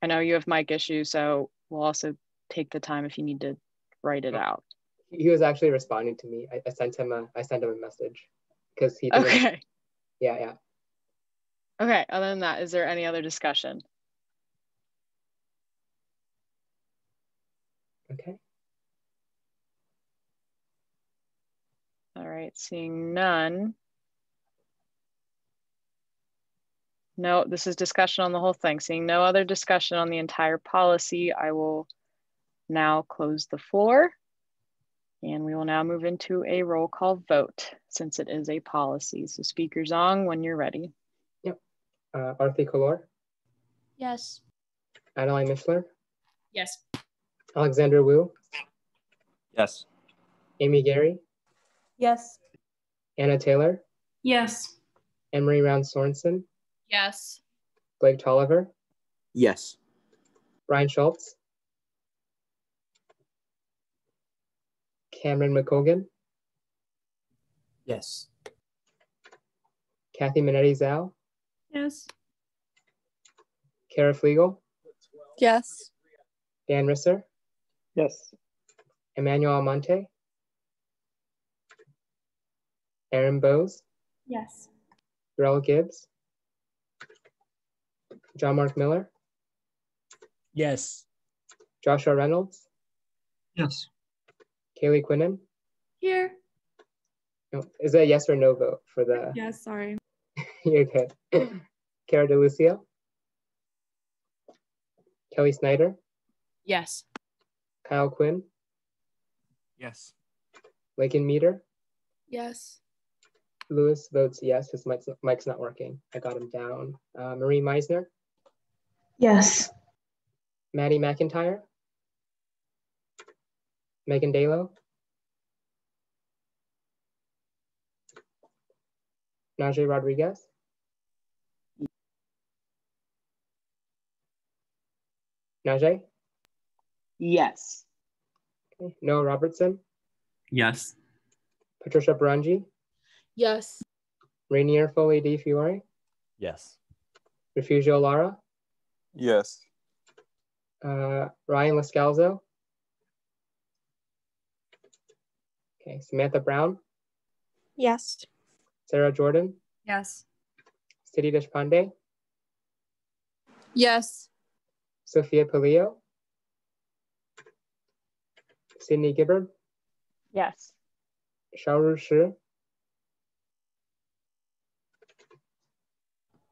I know you have mic issues, so we'll also take the time if you need to write it out. He was actually responding to me. I sent him a message because he didn't. Okay. Yeah. Okay, other than that, is there any other discussion? Okay. All right, seeing none. No, this is discussion on the whole thing. Seeing no other discussion on the entire policy, I will now close the floor. And we will now move into a roll call vote since it is a policy. So Speaker Zong, when you're ready. Yep. Arthi Kolor. Yes. Adeline Mishler. Yes. Alexander Wu. Yes. Amy Gary. Yes. Anna Taylor. Yes. Emery Round Sorensen. Yes. Blake Tolliver. Yes. Brian Schultz. Cameron McColgan. Yes. Kathy Minetti Zhao. Yes. Kara Flegel. Yes. Dan Risser. Yes. Emmanuel Almonte. Aaron Bose. Yes. Darrell Gibbs. John Mark Miller. Yes. Joshua Reynolds. Yes. Kaylee Quinnen. Here. No, is it a yes or no vote for the? Yes, sorry. You're good. Cara DeLucia. Kelly Snyder. Yes. Kyle Quinn. Yes. Lakin Meter. Yes. Lewis votes yes. His mic's not working. I got him down. Marie Meisner. Yes. Maddie McIntyre. Megan Dalo. Najee Rodriguez. Najee. Yes. Okay. Noah Robertson. Yes. Patricia Baranji. Yes. Rainier Foley Di Fiore. Yes. Refugio Lara. Yes. Ryan Lascalzo. Okay, Samantha Brown. Yes. Sarah Jordan. Yes. Siddhi Deshpande. Yes. Sophia Palio. Sydney Gibbard. Yes. Shaoru Shi.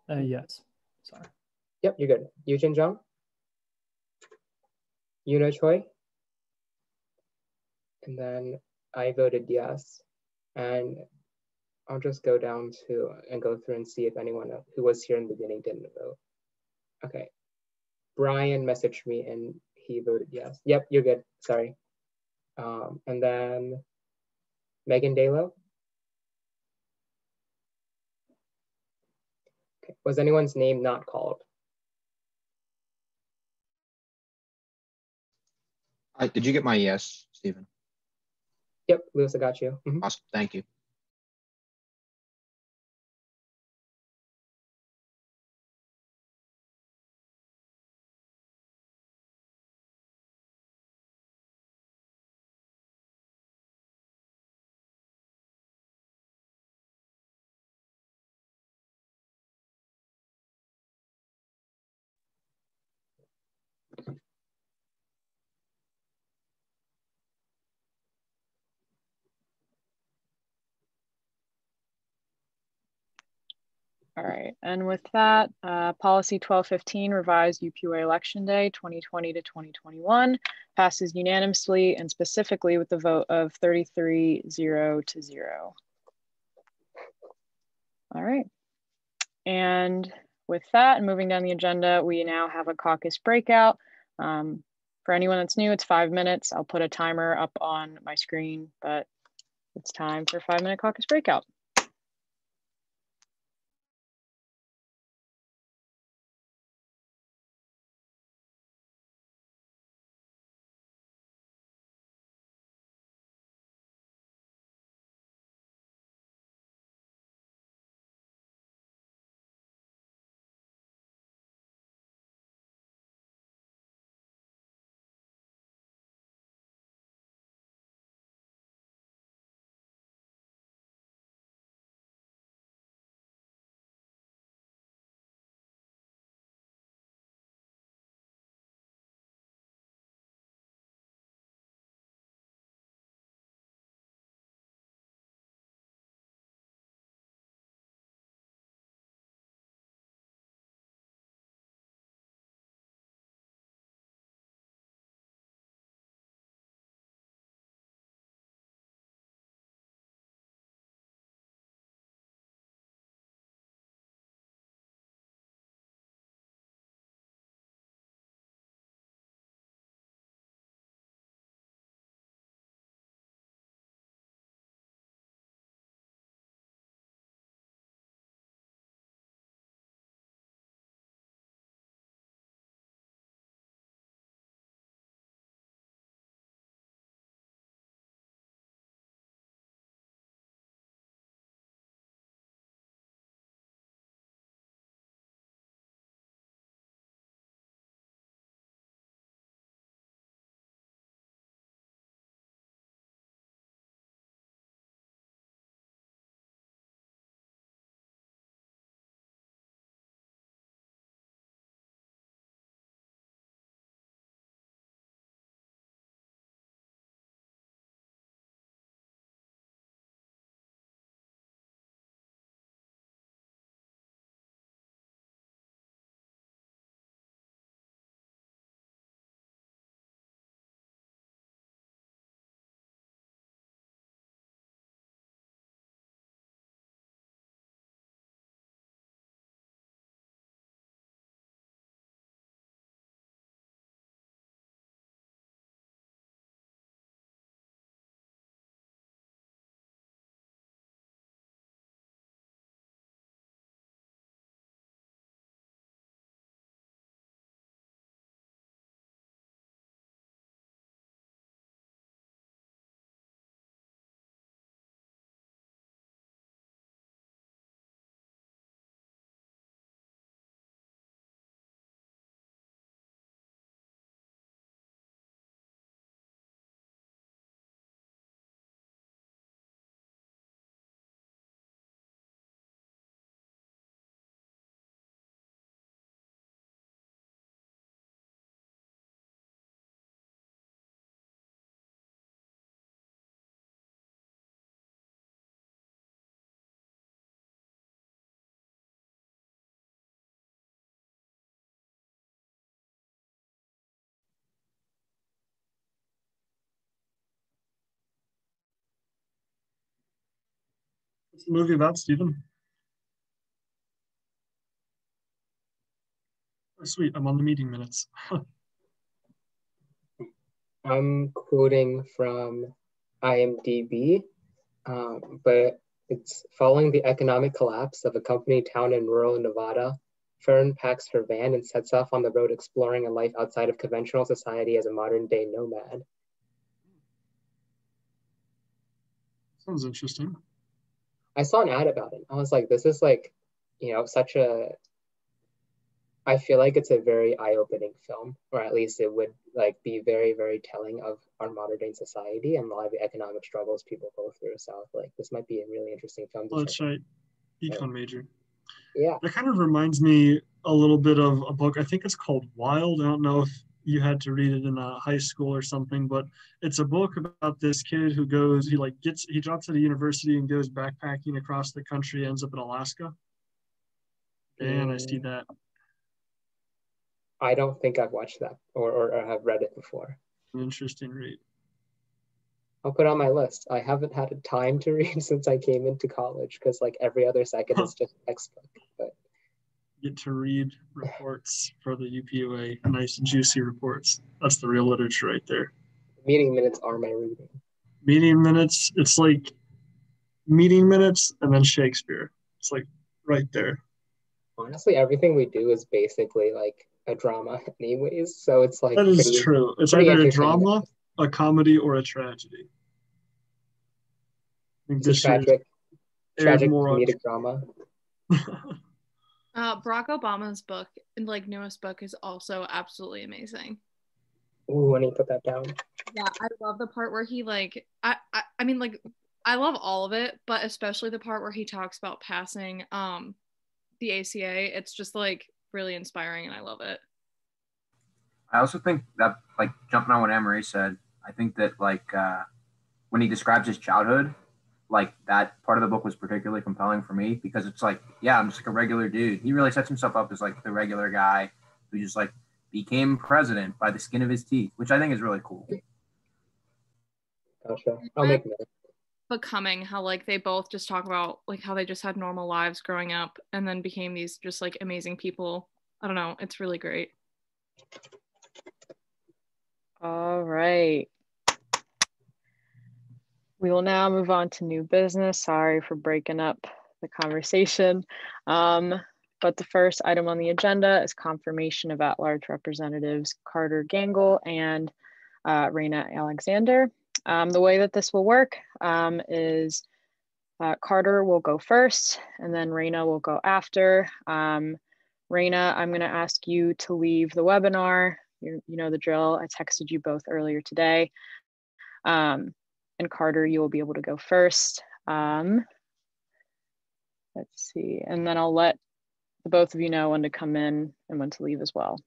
Yes. Sorry. Yep, you're good. Yujin Zhang. Yuna Choi. And then I voted yes. And I'll just go down to and go through and see if anyone who was here in the beginning didn't vote. Okay. Brian messaged me and he voted yes. Yep, you're good. Sorry. And then Megan Dalo. Okay. Was anyone's name not called? Did you get my yes, Stephen? Yep, Lewis, I got you. Mm-hmm. Awesome. Thank you. All right, and with that, policy 1215, revised UPUA election day 2020 to 2021, passes unanimously and specifically with the vote of 33-0 to 0. All right, and with that, and moving down the agenda, we now have a caucus breakout. For anyone that's new, it's 5 minutes. I'll put a timer up on my screen, but it's time for a 5-minute caucus breakout. What's the movie about, Stephen? Oh, sweet, I'm on the meeting minutes. I'm quoting from IMDb, but it's following the economic collapse of a company town in rural Nevada. Fern packs her van and sets off on the road exploring a life outside of conventional society as a modern-day nomad. Sounds interesting. I saw an ad about it. I was like, this is like, such a, I feel like it's a very eye-opening film, or at least it would like be very, very telling of our modern day society and a lot of the economic struggles people go through. So like, this might be a really interesting film to check out. Econ major. Yeah. That kind of reminds me a little bit of a book. I think it's called Wild. I don't know if you had to read it in high school or something, but it's a book about this kid who goes, he drops out of university and goes backpacking across the country, ends up in Alaska. And I see that. I don't think I've watched that or have read it before. An interesting read. I'll put it on my list. I haven't had time to read since I came into college because like every other second is just textbook. But get to read reports for the UPUA, nice juicy reports. That's the real literature right there. Meeting minutes are my reading. Meeting minutes, it's like meeting minutes and then Shakespeare. It's like right there. Honestly, everything we do is basically like a drama anyways. So it's like that is true. It's either a drama, a comedy, or a tragedy. I think it's a tragic comedic drama. Barack Obama's book, like newest book, is also absolutely amazing. Ooh, I need to put that down. Yeah, I love the part where he like, I mean, like, I love all of it, but especially the part where he talks about passing the ACA. It's just like really inspiring, and I love it. I also think that, like, jumping on what Anne-Marie said, I think that like when he describes his childhood, like that part of the book was particularly compelling for me because it's like, yeah, I'm just like a regular dude. He really sets himself up as like the regular guy who just like became president by the skin of his teeth, which I think is really cool. Gotcha. I'll make note. Becoming, how like they both just talk about like how they just had normal lives growing up and then became these just like amazing people. I don't know. It's really great. All right. We will now move on to new business. Sorry for breaking up the conversation. But the first item on the agenda is confirmation of at-large representatives Carter Gangle and Raina Alexander. The way that this will work is Carter will go first and then Raina will go after. Raina, I'm going to ask you to leave the webinar. You know the drill. I texted you both earlier today. And Carter, you will be able to go first. Let's see, and then I'll let the both of you know when to come in and when to leave as well.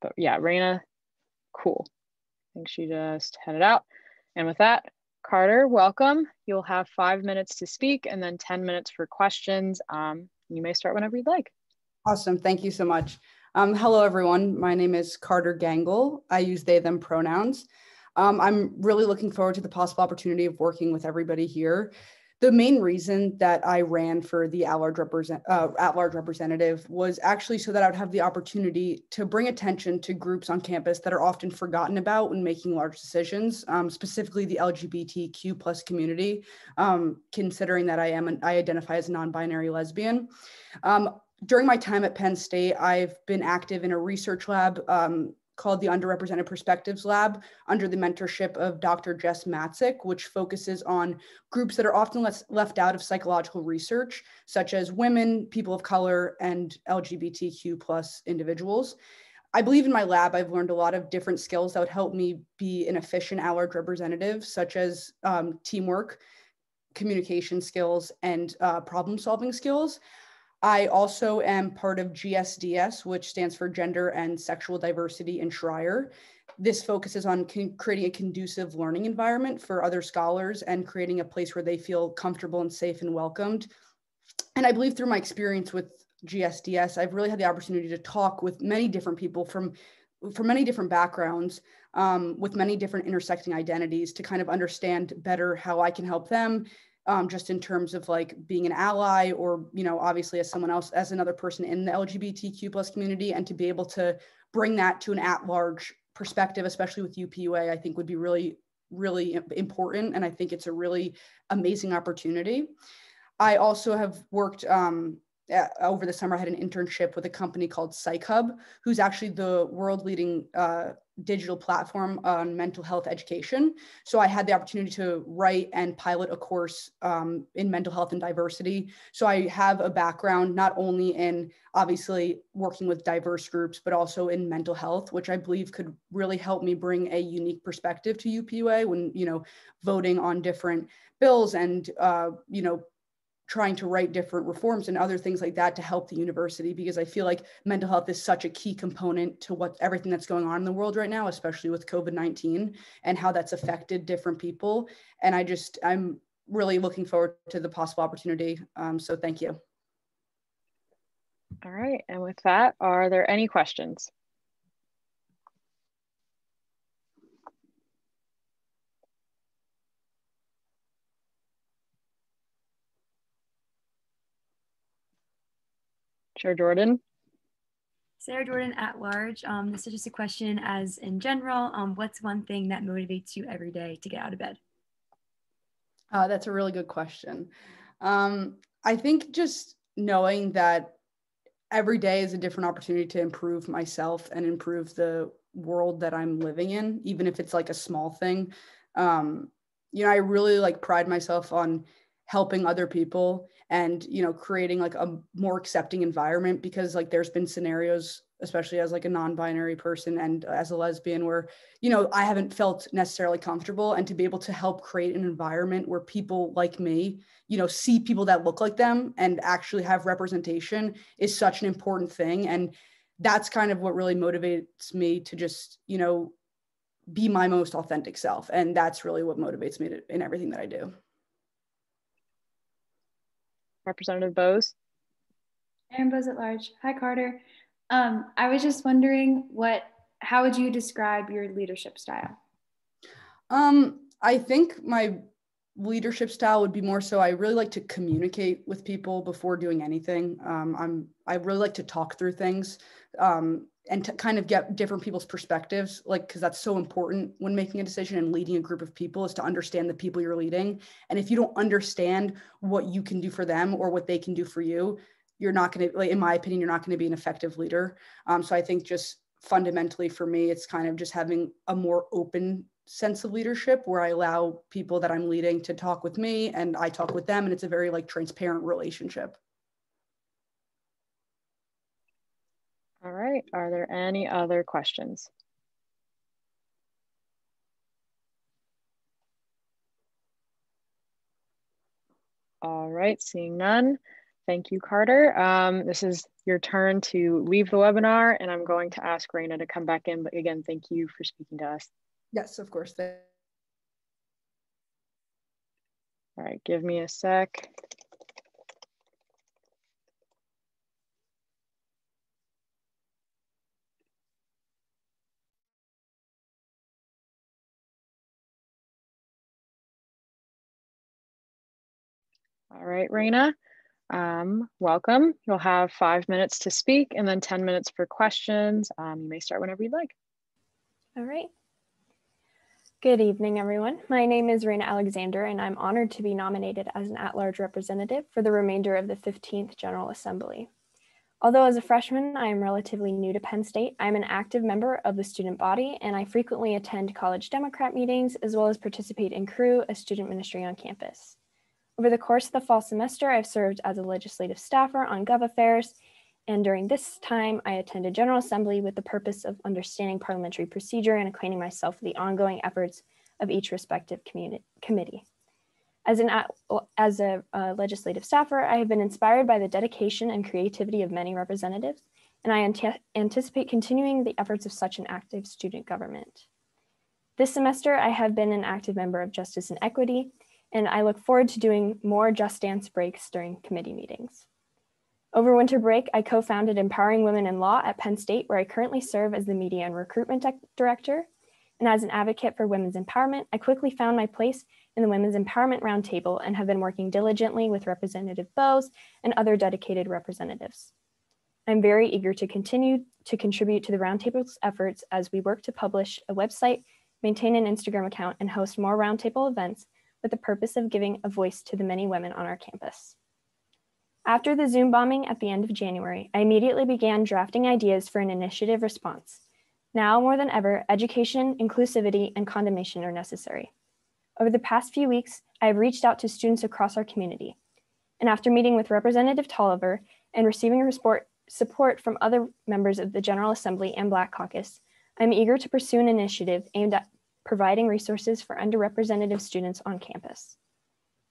But yeah, Raina, cool. I think she just headed out. And with that, Carter, welcome. You'll have 5 minutes to speak and then 10 minutes for questions. You may start whenever you'd like. Awesome, thank you so much. Hello, everyone. My name is Carter Gangle. I use they, them pronouns. I'm really looking forward to the possible opportunity of working with everybody here. The main reason that I ran for the at-large representative was actually so that I would have the opportunity to bring attention to groups on campus that are often forgotten about when making large decisions, specifically the LGBTQ+ community, considering that I identify as a non-binary lesbian. During my time at Penn State, I've been active in a research lab called the Underrepresented Perspectives Lab under the mentorship of Dr. Jess Matzik, which focuses on groups that are often left out of psychological research, such as women, people of color, and LGBTQ+ individuals. I believe in my lab, I've learned a lot of different skills that would help me be an efficient at-large representative, such as teamwork, communication skills, and problem-solving skills. I also am part of GSDS, which stands for Gender and Sexual Diversity in Schreier. This focuses on creating a conducive learning environment for other scholars and creating a place where they feel comfortable and safe and welcomed. And I believe through my experience with GSDS, I've really had the opportunity to talk with many different people from many different backgrounds, with many different intersecting identities to kind of understand better how I can help them. Just in terms of like being an ally or, you know, obviously as someone else, as another person in the LGBTQ+ community, and to be able to bring that to an at-large perspective, especially with UPUA, I think would be really, really important. And I think it's a really amazing opportunity. I also have worked over the summer, I had an internship with a company called PsychHub, who's actually the world leading digital platform on mental health education. So I had the opportunity to write and pilot a course in mental health and diversity. So I have a background not only in obviously working with diverse groups, but also in mental health, which I believe could really help me bring a unique perspective to UPUA when, you know, voting on different bills and, you know, trying to write different reforms and other things like that to help the university, because I feel like mental health is such a key component to everything that's going on in the world right now, especially with COVID-19 and how that's affected different people. And I'm really looking forward to the possible opportunity. So thank you. All right, and with that, are there any questions? Chair Jordan. Sarah Jordan at large. This is just a question as in general, what's one thing that motivates you every day to get out of bed? That's a really good question. I think just knowing that every day is a different opportunity to improve myself and improve the world that I'm living in, even if it's like a small thing. You know, I really like pride myself on helping other people and, you know, creating like a more accepting environment, because like there's been scenarios, especially as like a non-binary person and as a lesbian, where, you know, I haven't felt necessarily comfortable, and to be able to help create an environment where people like me, you know, see people that look like them and actually have representation is such an important thing. And that's kind of what really motivates me to just, you know, be my most authentic self. And that's really what motivates me in everything that I do. Representative Bose. Aaron Bose at large. Hi, Carter. I was just wondering, how would you describe your leadership style? I think my leadership style would be more so I really like to communicate with people before doing anything. I really like to talk through things and to kind of get different people's perspectives, like, because that's so important when making a decision and leading a group of people, is to understand the people you're leading. And if you don't understand what you can do for them or what they can do for you, you're not going to, like, in my opinion, you're not going to be an effective leader. So I think just fundamentally for me, it's kind of just having a more open sense of leadership where I allow people that I'm leading to talk with me and I talk with them, and it's a very like transparent relationship. All right, are there any other questions? All right, seeing none. Thank you, Carter. This is your turn to leave the webinar, and I'm going to ask Raina to come back in. But again, thank you for speaking to us. Yes, of course. All right, give me a sec. All right, Raina, welcome. You'll have 5 minutes to speak and then 10 minutes for questions. You may start whenever you'd like. All right. Good evening, everyone. My name is Raina Alexander, and I'm honored to be nominated as an at-large representative for the remainder of the 15th General Assembly. Although as a freshman, I am relatively new to Penn State, I'm an active member of the student body, and I frequently attend college Democrat meetings, as well as participate in Crew, a student ministry on campus. Over the course of the fall semester, I've served as a legislative staffer on Gov Affairs, and during this time, I attended General Assembly with the purpose of understanding parliamentary procedure and acquainting myself with the ongoing efforts of each respective committee. As a legislative staffer, I have been inspired by the dedication and creativity of many representatives, and I anticipate continuing the efforts of such an active student government. This semester, I have been an active member of Justice and Equity, and I look forward to doing more Just Dance breaks during committee meetings. Over winter break, I co-founded Empowering Women in Law at Penn State, where I currently serve as the Media and Recruitment Director. And as an advocate for women's empowerment, I quickly found my place in the Women's Empowerment Roundtable and have been working diligently with Representative Bose and other dedicated representatives. I'm very eager to continue to contribute to the Roundtable's efforts as we work to publish a website, maintain an Instagram account, and host more Roundtable events with the purpose of giving a voice to the many women on our campus. After the Zoom bombing at the end of January, I immediately began drafting ideas for an initiative response. Now more than ever, education, inclusivity, and condemnation are necessary. Over the past few weeks, I have reached out to students across our community. And after meeting with Representative Tolliver and receiving support from other members of the General Assembly and Black Caucus, I'm eager to pursue an initiative aimed at providing resources for underrepresented students on campus.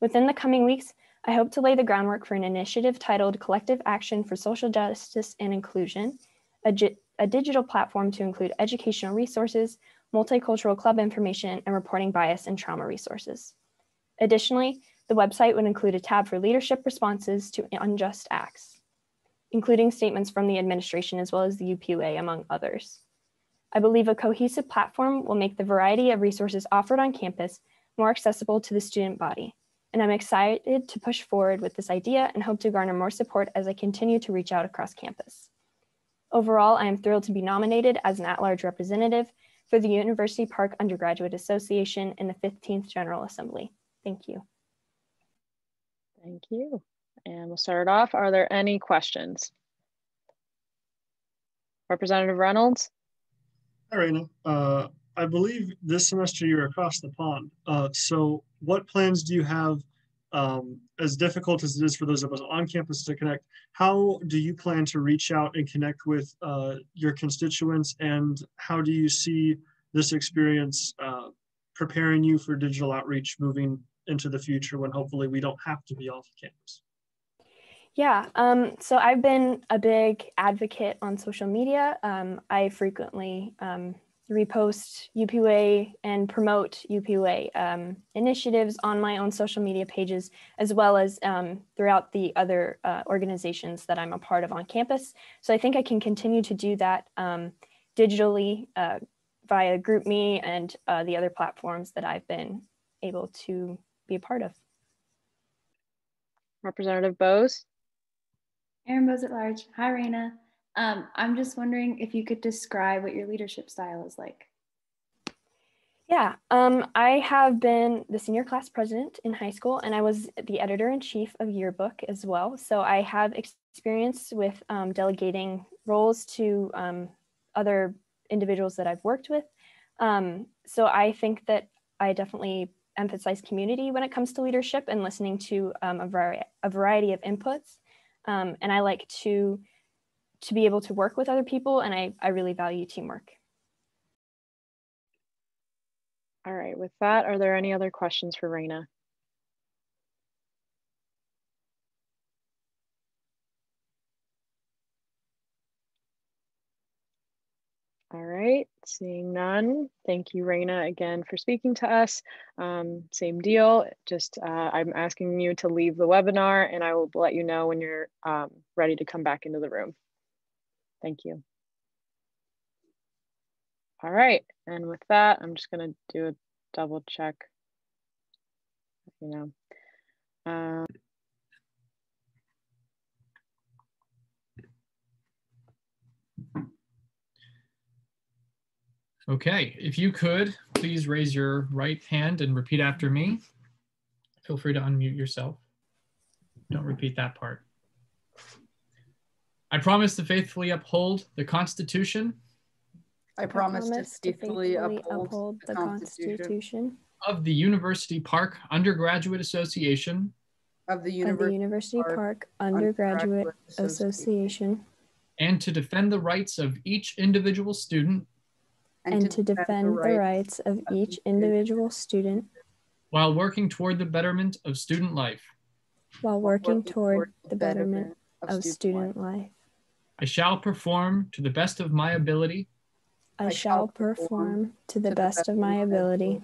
Within the coming weeks, I hope to lay the groundwork for an initiative titled Collective Action for Social Justice and Inclusion, a digital platform to include educational resources, multicultural club information, and reporting bias and trauma resources. Additionally, The website would include a tab for leadership responses to unjust acts, including statements from the administration as well as the UPUA, among others. I believe a cohesive platform will make the variety of resources offered on campus more accessible to the student body, and I'm excited to push forward with this idea and hope to garner more support as I continue to reach out across campus. Overall, I am thrilled to be nominated as an at-large representative for the University Park Undergraduate Association in the 15th General Assembly. Thank you. Thank you. And we'll start off. Are there any questions? Representative Reynolds? Hi, Raina. I believe this semester you're across the pond. So what plans do you have, as difficult as it is for those of us on campus to connect, how do you plan to reach out and connect with your constituents, and how do you see this experience preparing you for digital outreach moving into the future when hopefully we don't have to be off campus? Yeah, so I've been a big advocate on social media. I frequently repost UPUA and promote UPUA initiatives on my own social media pages, as well as throughout the other organizations that I'm a part of on campus. So I think I can continue to do that digitally via GroupMe and the other platforms that I've been able to be a part of. Representative Bose? Erin Bose at large. Hi, Raina. I'm just wondering if you could describe what your leadership style is like. Yeah, I have been the senior class president in high school, and I was the editor-in-chief of Yearbook as well. So I have experience with delegating roles to other individuals that I've worked with. So I think that I definitely emphasize community when it comes to leadership and listening to a variety of inputs. And I like to be able to work with other people, and I really value teamwork. All right, with that, are there any other questions for Raina? All right, seeing none. Thank you, Raina, again for speaking to us. Same deal, just I'm asking you to leave the webinar, and I will let you know when you're ready to come back into the room. Thank you. All right, and with that, I'm just gonna do a double check, Okay, if you could, please raise your right hand and repeat after me. Feel free to unmute yourself. Don't repeat that part. I promise to faithfully uphold the Constitution. I promise to faithfully uphold the Constitution of the University Park Undergraduate Association. Of the University Park Undergraduate Association. And to defend the rights of each individual student. And to defend the rights of each individual student. While working toward the betterment of student life. While working toward the betterment of student life. I shall perform to the best of my ability. I shall perform to the best of my ability.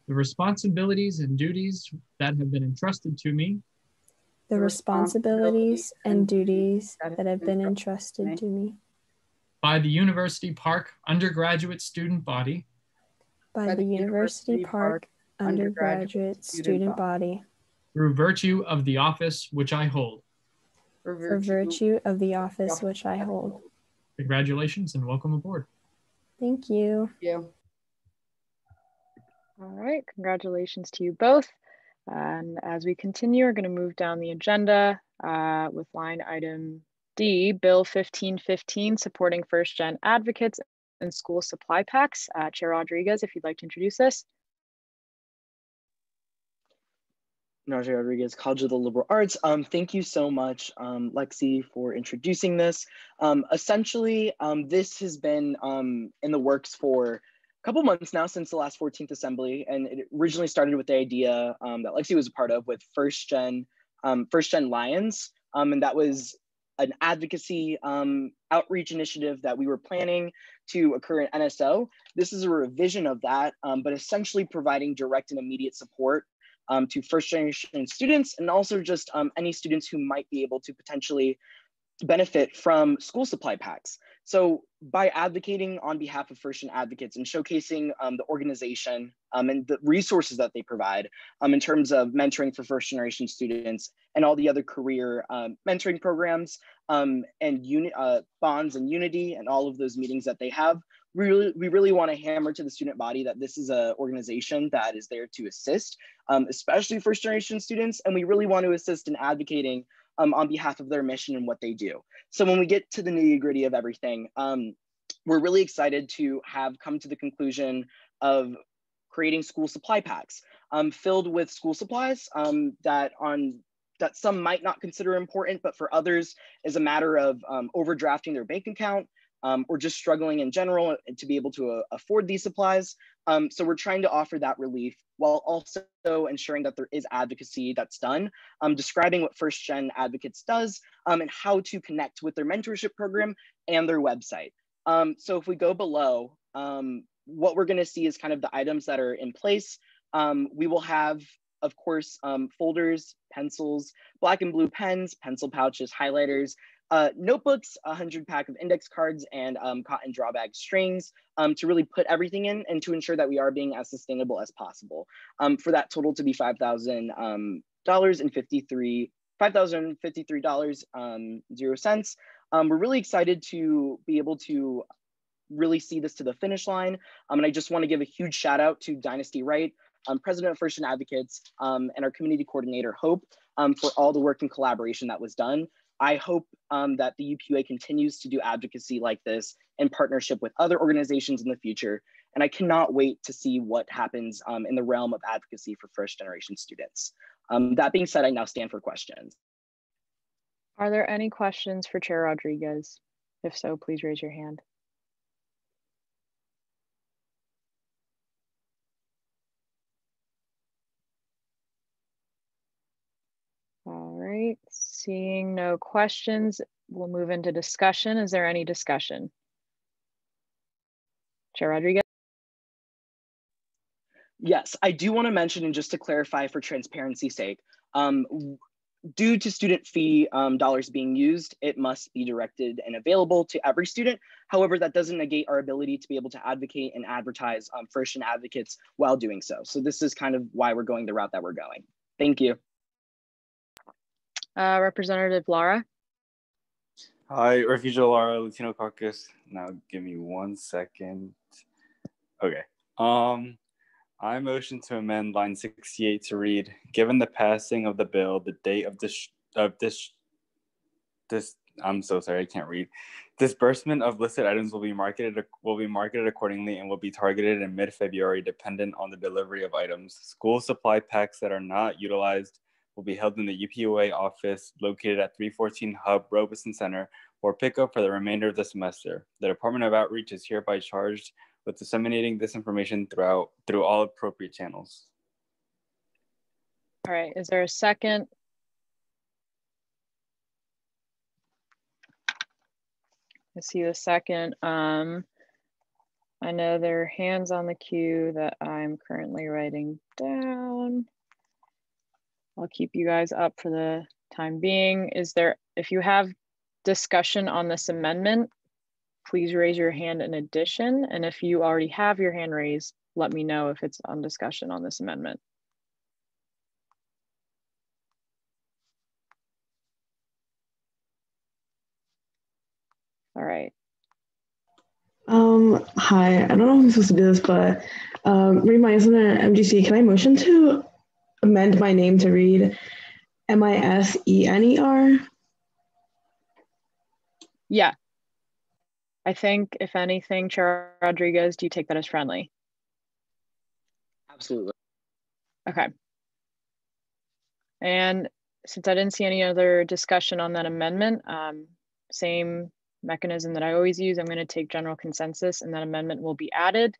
The responsibilities and duties that have been entrusted to me. The responsibilities and duties that have been entrusted to me. By the University Park Undergraduate Student Body. By the University Park Undergraduate Student Body. Through virtue of the office which I hold. For virtue of the office which I hold. Congratulations and welcome aboard. Thank you. Thank you. All right, congratulations to you both. And as we continue, we're going to move down the agenda with line item D, Bill 1515, supporting first-gen advocates and school supply packs. Chair Rodriguez, if you'd like to introduce this. Najee Rodriguez, College of the Liberal Arts. Thank you so much, Lexi, for introducing this. Essentially, this has been in the works for a couple months now, since the last 14th Assembly, and it originally started with the idea that Lexi was a part of with First Gen Lions, and that was an advocacy outreach initiative that we were planning to occur in NSO. This is a revision of that, but essentially providing direct and immediate support to first generation students, and also just any students who might be able to potentially benefit from school supply packs. So by advocating on behalf of first gen advocates and showcasing the organization and the resources that they provide in terms of mentoring for first generation students and all the other career mentoring programs and bonds and unity and all of those meetings that they have, we really want to hammer to the student body that this is an organization that is there to assist, especially first generation students. And we really want to assist in advocating on behalf of their mission and what they do. So when we get to the nitty gritty of everything, we're really excited to have come to the conclusion of creating school supply packs filled with school supplies that some might not consider important, but for others is a matter of overdrafting their bank account or just struggling in general to be able to afford these supplies. So we're trying to offer that relief while also ensuring that there is advocacy that's done, describing what First Gen Advocates does and how to connect with their mentorship program and their website. So if we go below, what we're gonna see is kind of the items that are in place. We will have, of course, folders, pencils, black and blue pens, pencil pouches, highlighters, notebooks, 100 pack of index cards, and cotton drawbag strings to really put everything in and to ensure that we are being as sustainable as possible. For that total to be $5,053.00. We're really excited to be able to really see this to the finish line. And I just want to give a huge shout out to Dynasty Wright, President of First Gen Advocates, and our community coordinator, Hope, for all the work and collaboration that was done. I hope that the UPUA continues to do advocacy like this in partnership with other organizations in the future. And I cannot wait to see what happens in the realm of advocacy for first generation students. That being said, I now stand for questions. Are there any questions for Chair Rodriguez? If so, please raise your hand. All right, seeing no questions, we'll move into discussion. Is there any discussion? Chair Rodriguez? Yes, I do want to mention, and just to clarify for transparency's sake, due to student fee dollars being used, it must be directed and available to every student. However, that doesn't negate our ability to be able to advocate and advertise First Gen Advocates while doing so. So this is kind of why we're going the route that we're going. Thank you. Representative Lara. Hi, Refugio Lara, Latino Caucus. Now give me 1 second. Okay. I motion to amend line 68 to read, given the passing of the bill, the date of I'm so sorry, I can't read. Disbursement of listed items will be marketed accordingly and will be targeted in mid-February, dependent on the delivery of items. School supply packs that are not utilized will be held in the UPUA office located at 314 Hub Robeson Center for pickup for the remainder of the semester. The Department of Outreach is hereby charged with disseminating this information through all appropriate channels. All right, is there a second? I see the second. I know there are hands on the queue that I'm currently writing down. I'll keep you guys up for the time being. If you have discussion on this amendment, please raise your hand in addition. And if you already have your hand raised, let me know if it's on discussion on this amendment. All right. Hi, I don't know if I'm supposed to do this, but Marie Myson at MGC, can I motion to amend my name to read Misener? Yeah. I think if anything, Chair Rodriguez, do you take that as friendly? Absolutely. Okay. And since I didn't see any other discussion on that amendment, same mechanism that I always use, I'm going to take general consensus and that amendment will be added.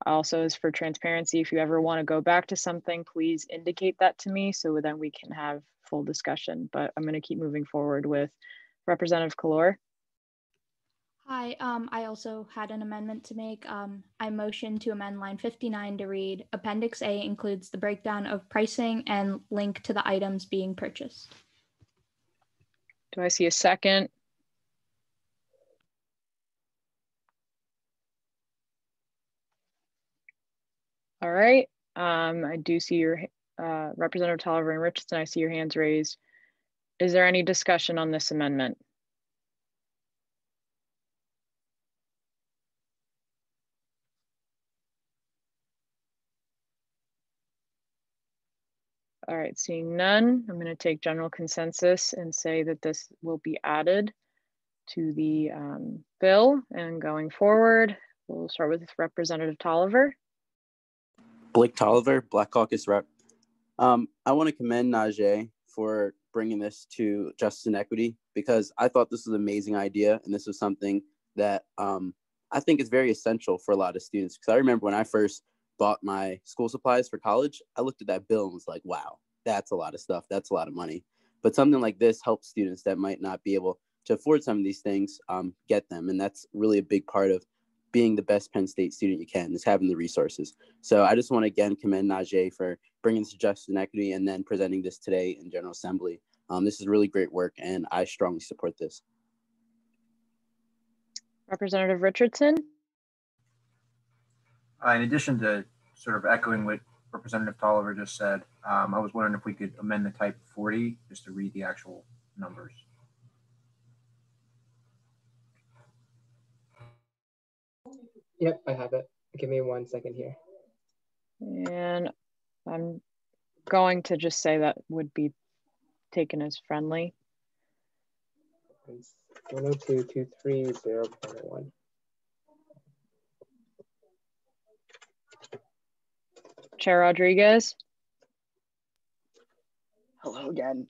Also, as for transparency, if you ever want to go back to something, please indicate that to me so then we can have full discussion. But I'm going to keep moving forward with Representative Kalor. Hi, I also had an amendment to make. I motion to amend line 59 to read, Appendix A includes the breakdown of pricing and link to the items being purchased. Do I see a second? All right, I do see your Representative Tolliver and Richardson, I see your hands raised. Is there any discussion on this amendment? All right, seeing none, I'm going to take general consensus and say that this will be added to the bill. And going forward, we'll start with Representative Tolliver. Blake Tolliver, Black Caucus Rep. I want to commend Najee for bringing this to Justice and Equity, because I thought this was an amazing idea. And this was something that I think is very essential for a lot of students. Because I remember when I first bought my school supplies for college, I looked at that bill and was like, wow, that's a lot of stuff. That's a lot of money. But something like this helps students that might not be able to afford some of these things get them. And that's really a big part of being the best Penn State student you can, is having the resources. So I just want to again commend Najee for bringing this to Justice and Equity and then presenting this today in General Assembly. This is really great work, and I strongly support this. Representative Richardson. In addition to sort of echoing what Representative Tolliver just said, I was wondering if we could amend the type 40 just to read the actual numbers. Yep, I have it. Give me 1 second here. And I'm going to just say that would be taken as friendly. 102.230.1. Chair Rodriguez. Hello again.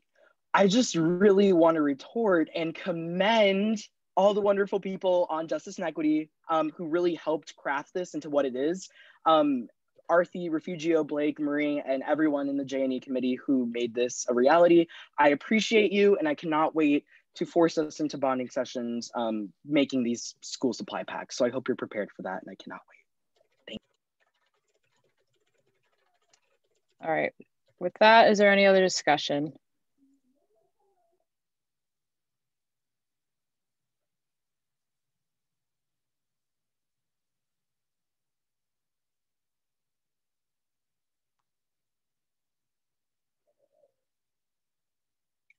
I just really want to retort and commend all the wonderful people on Justice and Equity who really helped craft this into what it is. Arthi, Refugio, Blake, Marie, and everyone in the J&E committee who made this a reality. I appreciate you, and I cannot wait to force us into bonding sessions making these school supply packs. So I hope you're prepared for that, and I cannot wait. Thank you. All right, with that, is there any other discussion?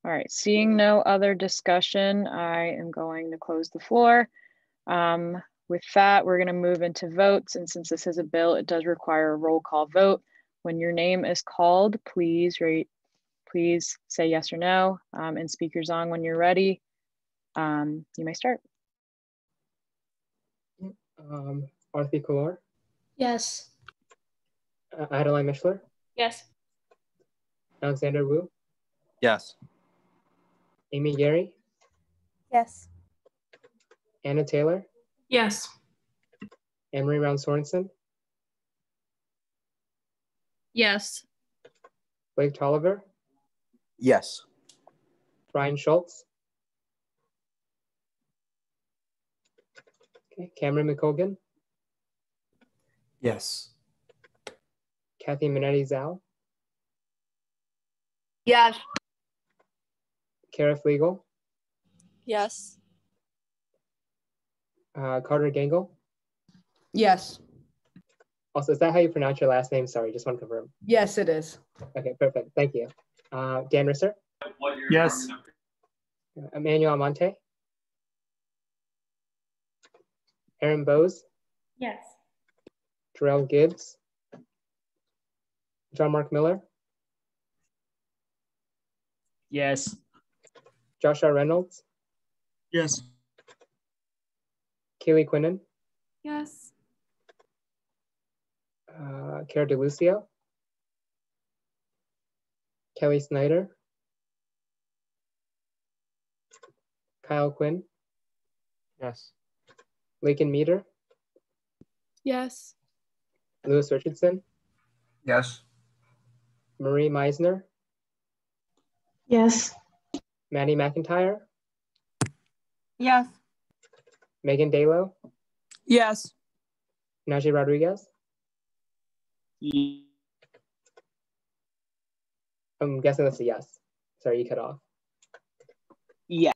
All right, seeing no other discussion, I am going to close the floor. With that, we're going to move into votes. And since this is a bill, it does require a roll call vote. When your name is called, please say yes or no. And speakers on when you're ready. You may start. Arthi Kaur. Yes. Adeline Mishler. Yes. Alexander Wu. Yes. Amy Gary. Yes. Anna Taylor. Yes. Anne-Marie Brown Sorensen. Yes. Blake Tolliver. Yes. Brian Schultz. Okay. Cameron McColgan. Yes. Kathy Minetti Zhao. Yes. Kara Flegel. Yes. Carter Gangle. Yes. Also, is that how you pronounce your last name? Sorry, just want to confirm. Yes, it is. Okay, perfect. Thank you. Dan Risser. Yes. Emmanuel Monte. Aaron Bowes. Yes. Terrell Gibbs. John Mark Miller. Yes. Joshua Reynolds. Yes. Kaylee Quinnen. Yes. Cara DeLucio. Kelly Snyder. Kyle Quinn. Yes. Lakin Meter. Yes. Lewis Richardson. Yes. Marie Meisner. Yes. Maddie McIntyre. Yes. Megan Dalo, Yes. Najee Rodriguez. I'm guessing that's a yes. Sorry, you cut off. Yeah.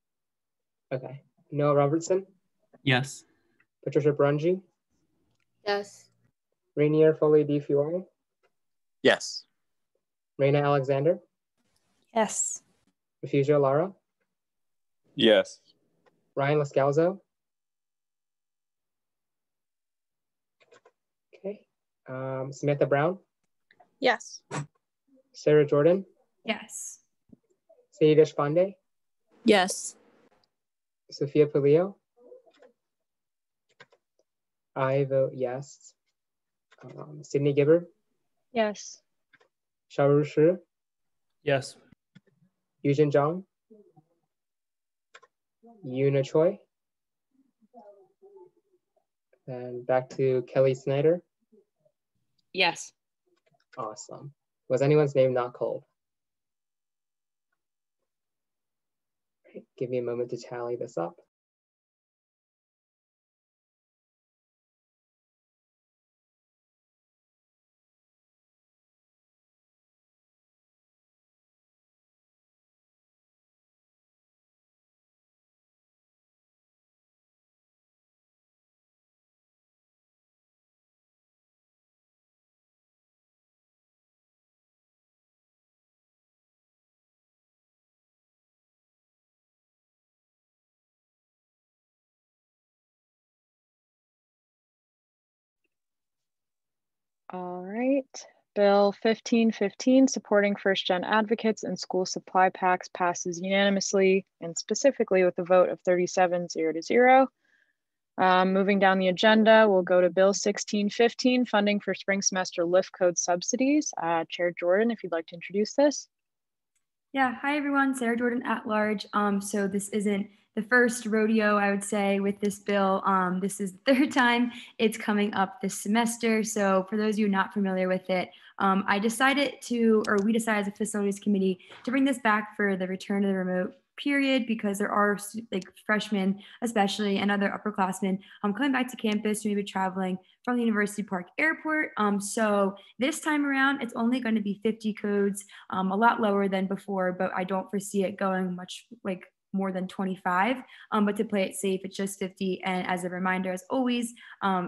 Okay. Noah Robertson, Yes. Patricia Brunji, Yes. Rainier Foley DFUI, Yes. Raina Alexander, Yes. Refugio Lara, Yes. Ryan Lascalzo. Okay. Samantha Brown, Yes. Sarah Jordan, Yes. Sadie Deshpande, Yes. Sophia Palio. I vote yes. Sydney Gibber, Yes. Shaoru Shi, Yes. Yujin Zhang, Yuna Choi, and back to Kelly Snyder. Yes. Awesome. Was anyone's name not called? Right, give me a moment to tally this up. All right. Bill 1515, supporting first-gen advocates and school supply packs, passes unanimously and specifically with a vote of 37-0. Moving down the agenda, we'll go to Bill 1615, funding for spring semester lift code subsidies. Chair Jordan, if you'd like to introduce this. Yeah, hi everyone, Sarah Jordan at large. So this isn't the first rodeo, I would say, with this bill. This is the third time it's coming up this semester. So for those of you not familiar with it, we decided as a facilities committee to bring this back for the return to the remote period, because there are like freshmen especially and other upperclassmen coming back to campus, maybe traveling from the University Park Airport. So this time around, it's only going to be 50 codes, a lot lower than before, but I don't foresee it going much like more than 25, but to play it safe, it's just 50. And as a reminder, as always,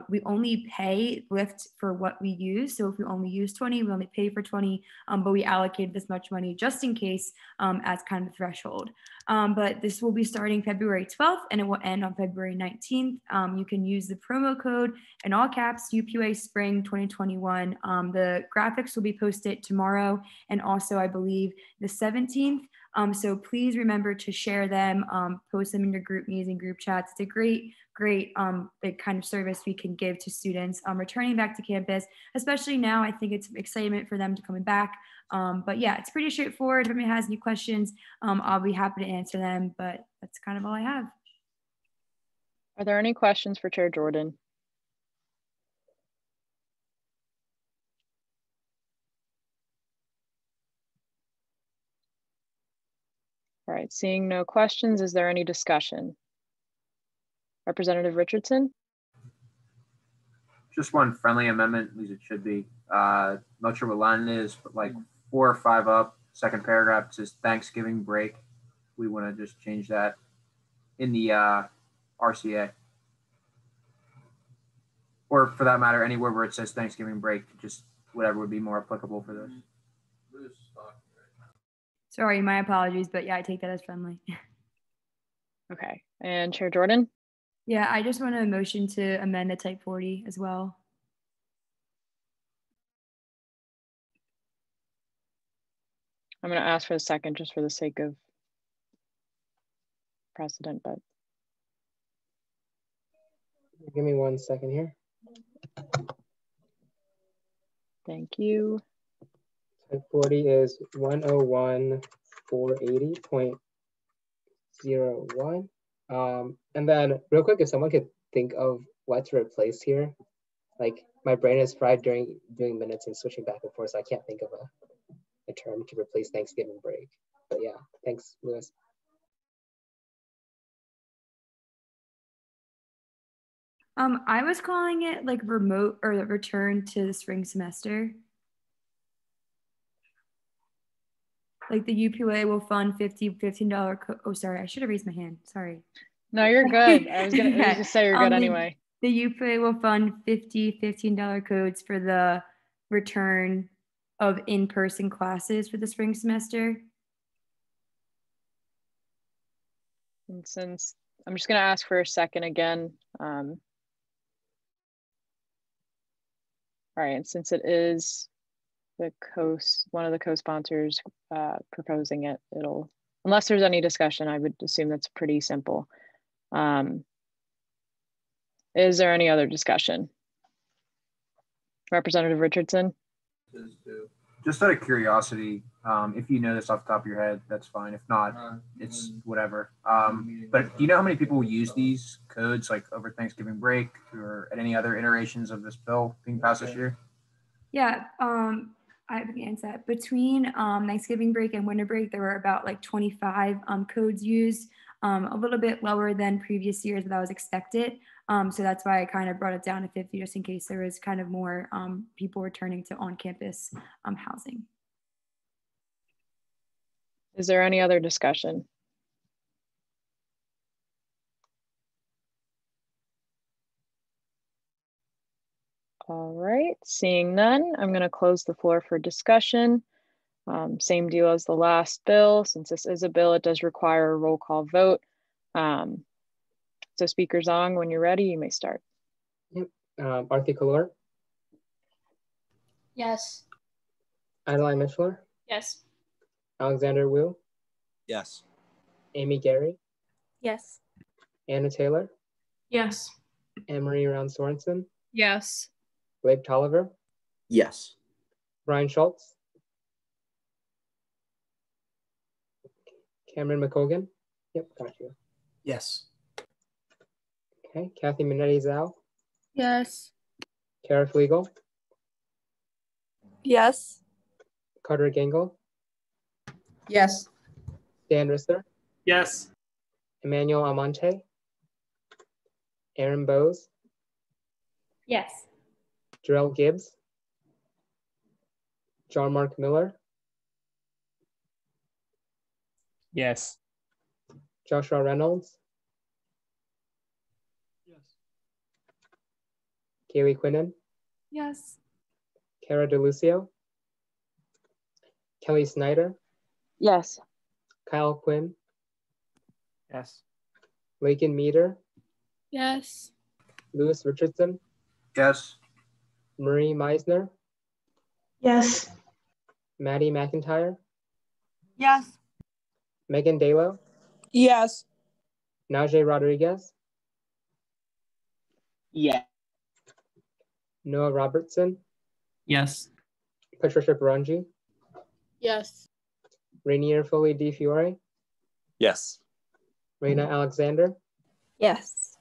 we only pay Lyft for what we use. So if we only use 20, we only pay for 20, but we allocate this much money just in case as kind of a threshold. But this will be starting February 12th and it will end on February 19th. You can use the promo code in all caps, UPUA Spring 2021. The graphics will be posted tomorrow and also I believe the 17th. So please remember to share them, post them in your group meetings and group chats. It's a great the kind of service we can give to students returning back to campus, especially now. I think it's excitement for them to coming back. But yeah, it's pretty straightforward. If anybody has any questions, I'll be happy to answer them, but that's kind of all I have. Are there any questions for Chair Jordan? All right, seeing no questions, is there any discussion? Representative Richardson? Just one friendly amendment, at least it should be. Not sure what line it is, but like 4 or 5 up, second paragraph, it says Thanksgiving break. We want to just change that in the RCA. Or for that matter, anywhere where it says Thanksgiving break, just whatever would be more applicable for this. Sorry, my apologies, but yeah, I take that as friendly. Okay, and Chair Jordan? Yeah, I just want a motion to amend the type 40 as well. I'm going to ask for a second just for the sake of precedent, but. Give me 1 second here. Thank you. Type 40 is 101.480.01. And then real quick, if someone could think of what to replace here, like my brain is fried during doing minutes and switching back and forth, so I can't think of a term to replace Thanksgiving break. But yeah, thanks, Louis. I was calling it like remote or the return to the spring semester. Like the UPUA will fund $15. Oh, sorry, I should have raised my hand. Sorry. No, you're good. I was gonna say you're good anyway. The UPUA will fund $15 codes for the return of in-person classes for the spring semester. And since I'm just gonna ask for a second again. All right, and since it is one of the co-sponsors proposing it, unless there's any discussion, I would assume that's pretty simple. Is there any other discussion? Representative Richardson? Just out of curiosity, if you know this off the top of your head, that's fine. If not, it's whatever. But do you know how many people use these codes like over Thanksgiving break or at any other iterations of this bill being passed this year? Yeah, I have an answer. Between Thanksgiving break and winter break, there were about like 25 codes used, a little bit lower than previous years, but that was expected. So that's why I kind of brought it down to 50, just in case there was kind of more people returning to on-campus housing. Is there any other discussion? All right, seeing none, I'm going to close the floor for discussion. Same deal as the last bill. Since this is a bill, it does require a roll call vote. So Speaker Zong, when you're ready, you may start. Yep. Arthi Kalor. Yes. Adeline Mishler. Yes. Alexander Wu. Yes. Amy Gary. Yes. Anna Taylor. Yes. Anne-Marie Round Sorensen. Yes. Blake Tolliver. Yes. Brian Schultz. Cameron McColgan. Yep, got you. Yes. Okay, Kathy Minetti Zhao. Yes. Kara Flegel. Yes. Carter Gangle. Yes. Dan Risser. Yes. Emmanuel Almonte. Aaron Bowes. Yes. Jarrell Gibbs. John Mark Miller. Yes. Joshua Reynolds. Yes. Kaylee Quinnen. Yes. Cara DeLucio. Kelly Snyder. Yes. Kyle Quinn. Yes. Lakin Meter. Yes. Lewis Richardson. Yes. Marie Meisner. Yes. Maddie McIntyre. Yes. Megan Dalo. Yes. Najee Rodriguez. Yeah. Noah Robertson. Yes. Patricia Barangi. Yes. Rainier Foley Di Fiore. Yes. Reina Alexander. Yes.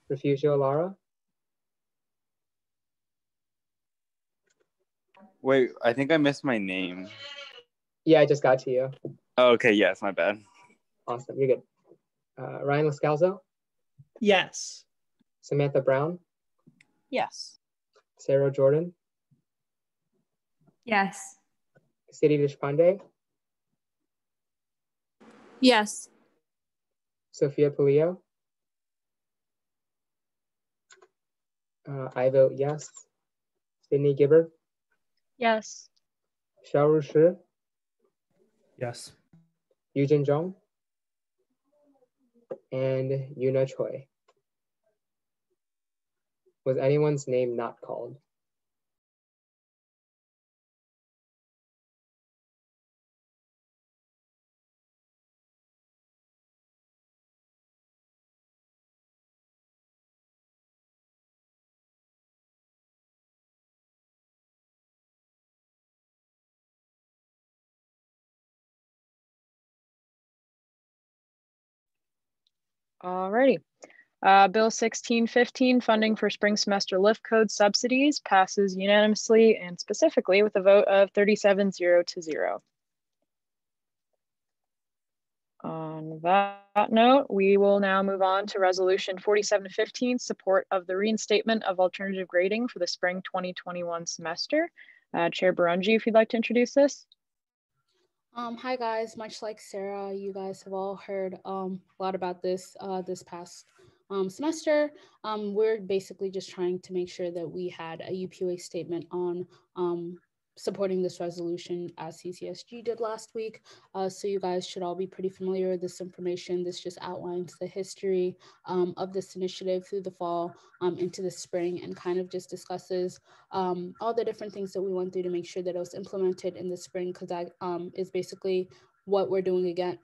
Refugio Lara. Wait, I think I missed my name. Yeah, I just got to you. Oh, okay, yes, my bad. Awesome, you're good. Ryan Lascalzo. Yes. Samantha Brown. Yes. Sarah Jordan. Yes. Siddhi Deshpande. Yes. Sophia Palio. I vote yes. Sydney Gibbard. Yes. Xiaoru Shi. Yes. Yujin Zhong. And Yuna Choi. Was anyone's name not called? Alrighty. Bill 1615, funding for spring semester lift code subsidies, passes unanimously and specifically with a vote of 37-0 to 0. On that note, we will now move on to Resolution 4715, support of the reinstatement of alternative grading for the spring 2021 semester. Chair Barungi, if you'd like to introduce this. Hi guys, much like Sarah, you guys have all heard a lot about this this past semester. We're basically just trying to make sure that we had a UPUA statement on supporting this resolution as CCSG did last week. So you guys should all be pretty familiar with this information. This just outlines the history of this initiative through the fall into the spring, and kind of just discusses all the different things that we went through to make sure that it was implemented in the spring, because that is basically what we're doing again.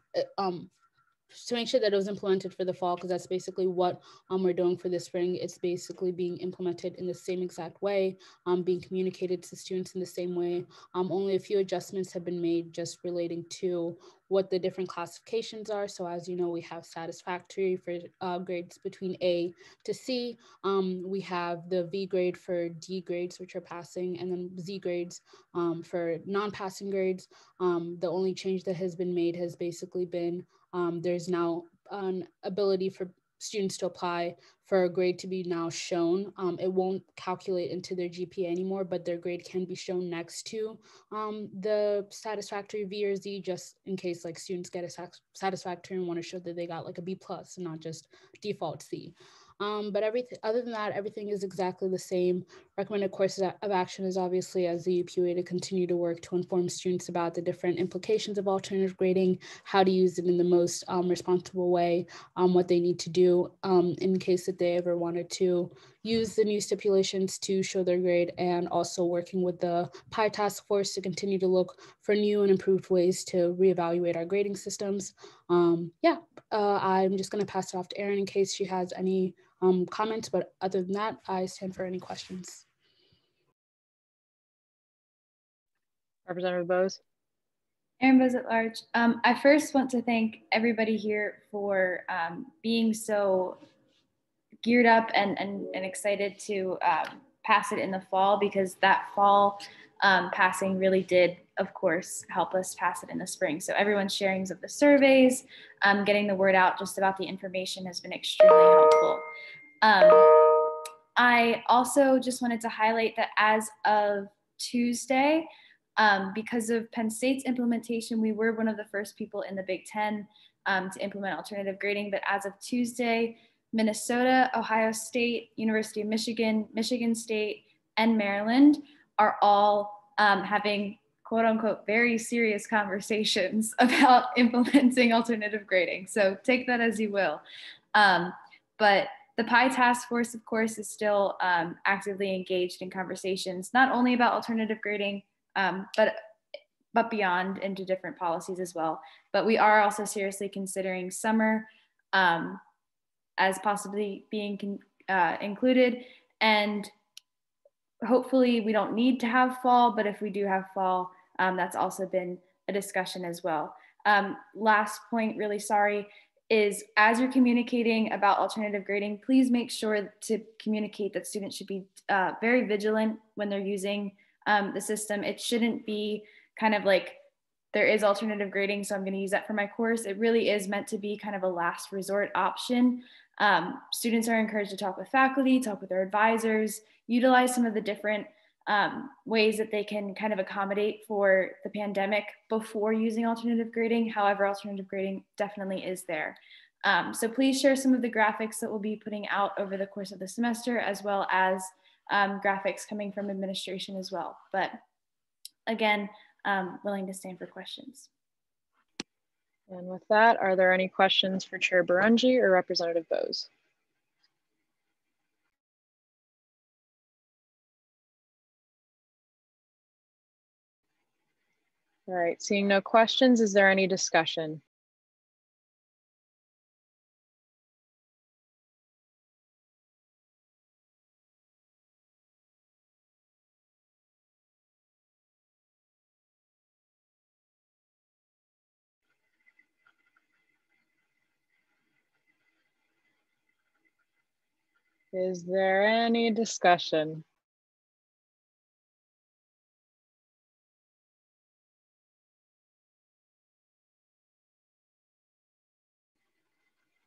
To make sure that it was implemented for the fall, because that's basically what we're doing for the spring. It's basically being implemented in the same exact way, being communicated to students in the same way. Only a few adjustments have been made just relating to what the different classifications are. So as you know, we have satisfactory for grades between A to C. We have the V grade for D grades, which are passing, and then Z grades for non-passing grades. The only change that has been made has basically been there's now an ability for students to apply for a grade to be now shown. It won't calculate into their GPA anymore, but their grade can be shown next to the satisfactory V or Z, just in case like students get a satisfactory and want to show that they got like a B plus and not just default C. But everything other than that, everything is exactly the same. Recommended courses of action is obviously as the UPUA to continue to work to inform students about the different implications of alternative grading, how to use it in the most responsible way, what they need to do in case that they ever wanted to use the new stipulations to show their grade, and also working with the PI task force to continue to look for new and improved ways to reevaluate our grading systems. I'm just going to pass it off to Erin in case she has any comments, but other than that, I stand for any questions. Representative Bose. Erin Bose at large. I first want to thank everybody here for being so geared up and excited to pass it in the fall, because that fall passing really did, of course, help us pass it in the spring. So everyone's sharings of the surveys, getting the word out just about the information has been extremely helpful. I also just wanted to highlight that as of Tuesday, because of Penn State's implementation, we were one of the first people in the Big Ten to implement alternative grading. But as of Tuesday, Minnesota, Ohio State, University of Michigan, Michigan State, and Maryland are all having quote unquote very serious conversations about implementing alternative grading. So take that as you will. But the PI task force, of course, is still actively engaged in conversations, not only about alternative grading, but beyond into different policies as well. But we are also seriously considering summer as possibly being included. And hopefully we don't need to have fall, but if we do have fall, that's also been a discussion as well. Last point, really sorry, is as you're communicating about alternative grading, please make sure to communicate that students should be very vigilant when they're using the system. It shouldn't be kind of like, there is alternative grading, so I'm going to use that for my course. It really is meant to be kind of a last resort option. Students are encouraged to talk with faculty, talk with their advisors, utilize some of the different ways that they can kind of accommodate for the pandemic before using alternative grading. However, alternative grading definitely is there. So please share some of the graphics that we'll be putting out over the course of the semester, as well as graphics coming from administration as well. But again, willing to stand for questions. And with that, are there any questions for Chair Barungi or Representative Bose? All right, seeing no questions, is there any discussion? Is there any discussion?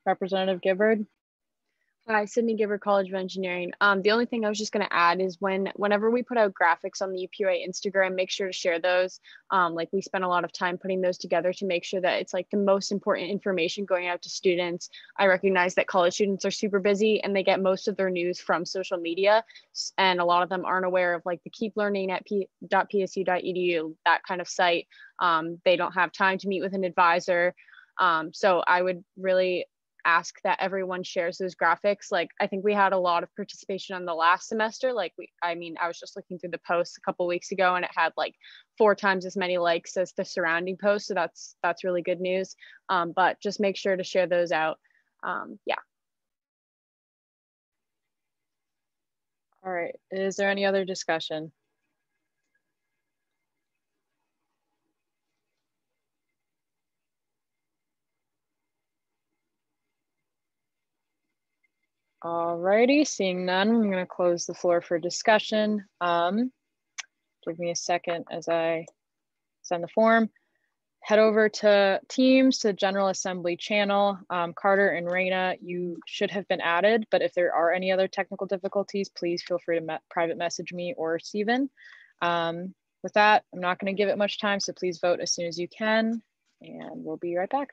Representative Gibbard. Hi, Sydney Gibbard, College of Engineering. The only thing I was just going to add is whenever we put out graphics on the UPUA Instagram, make sure to share those. Like we spend a lot of time putting those together to make sure that it's like the most important information going out to students. I recognize that college students are super busy and they get most of their news from social media. And a lot of them aren't aware of like the keep learning at .psu.edu, that kind of site. They don't have time to meet with an advisor. So I would really ask that everyone shares those graphics. Like I think we had a lot of participation on the last semester. Like I was just looking through the posts a couple weeks ago and it had like 4 times as many likes as the surrounding posts. So that's really good news. But just make sure to share those out. Yeah. All right, is there any other discussion? Alrighty, seeing none, I'm going to close the floor for discussion. Give me a second as I send the form. Head over to Teams, to the General Assembly channel. Carter and Raina, you should have been added, but if there are any other technical difficulties, please feel free to private message me or Steven. With that, I'm not going to give it much time, so please vote as soon as you can, and we'll be right back.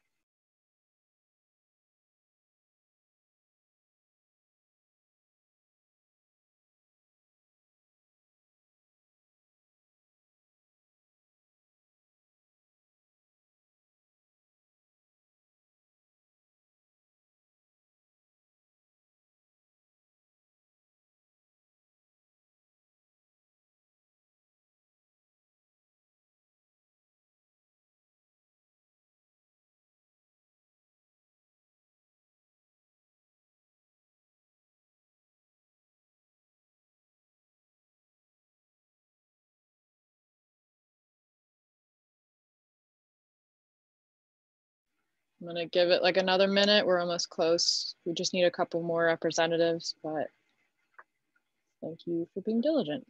I'm gonna give it like another minute. We're almost close. We just need a couple more representatives, but thank you for being diligent.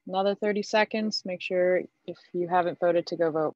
Another 30 seconds. Make sure if you haven't voted to go vote.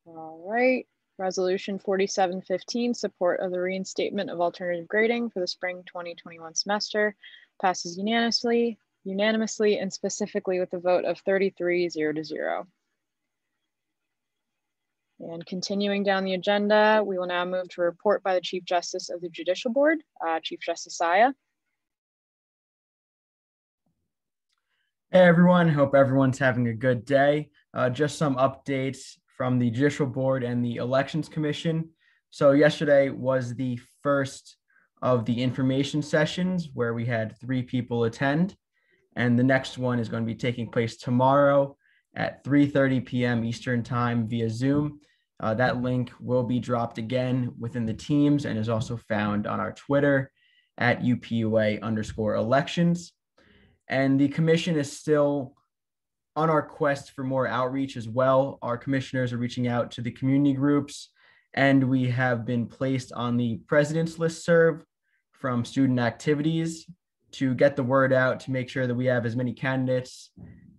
All right. Resolution 4715, support of the reinstatement of alternative grading for the spring 2021 semester, passes unanimously, and specifically with a vote of 33-0. And continuing down the agenda, we will now move to a report by the Chief Justice of the Judicial Board, Chief Justice Saya. Hey everyone, hope everyone's having a good day. Just some updates from the Judicial Board and the Elections Commission. So yesterday was the first of the information sessions where we had 3 people attend. And the next one is going to be taking place tomorrow at 3:30 p.m. Eastern Time via Zoom. That link will be dropped again within the Teams and is also found on our Twitter at UPUA_elections. And the commission is still on our quest for more outreach as well. Our commissioners are reaching out to the community groups, and we have been placed on the president's listserv from student activities to get the word out, to make sure that we have as many candidates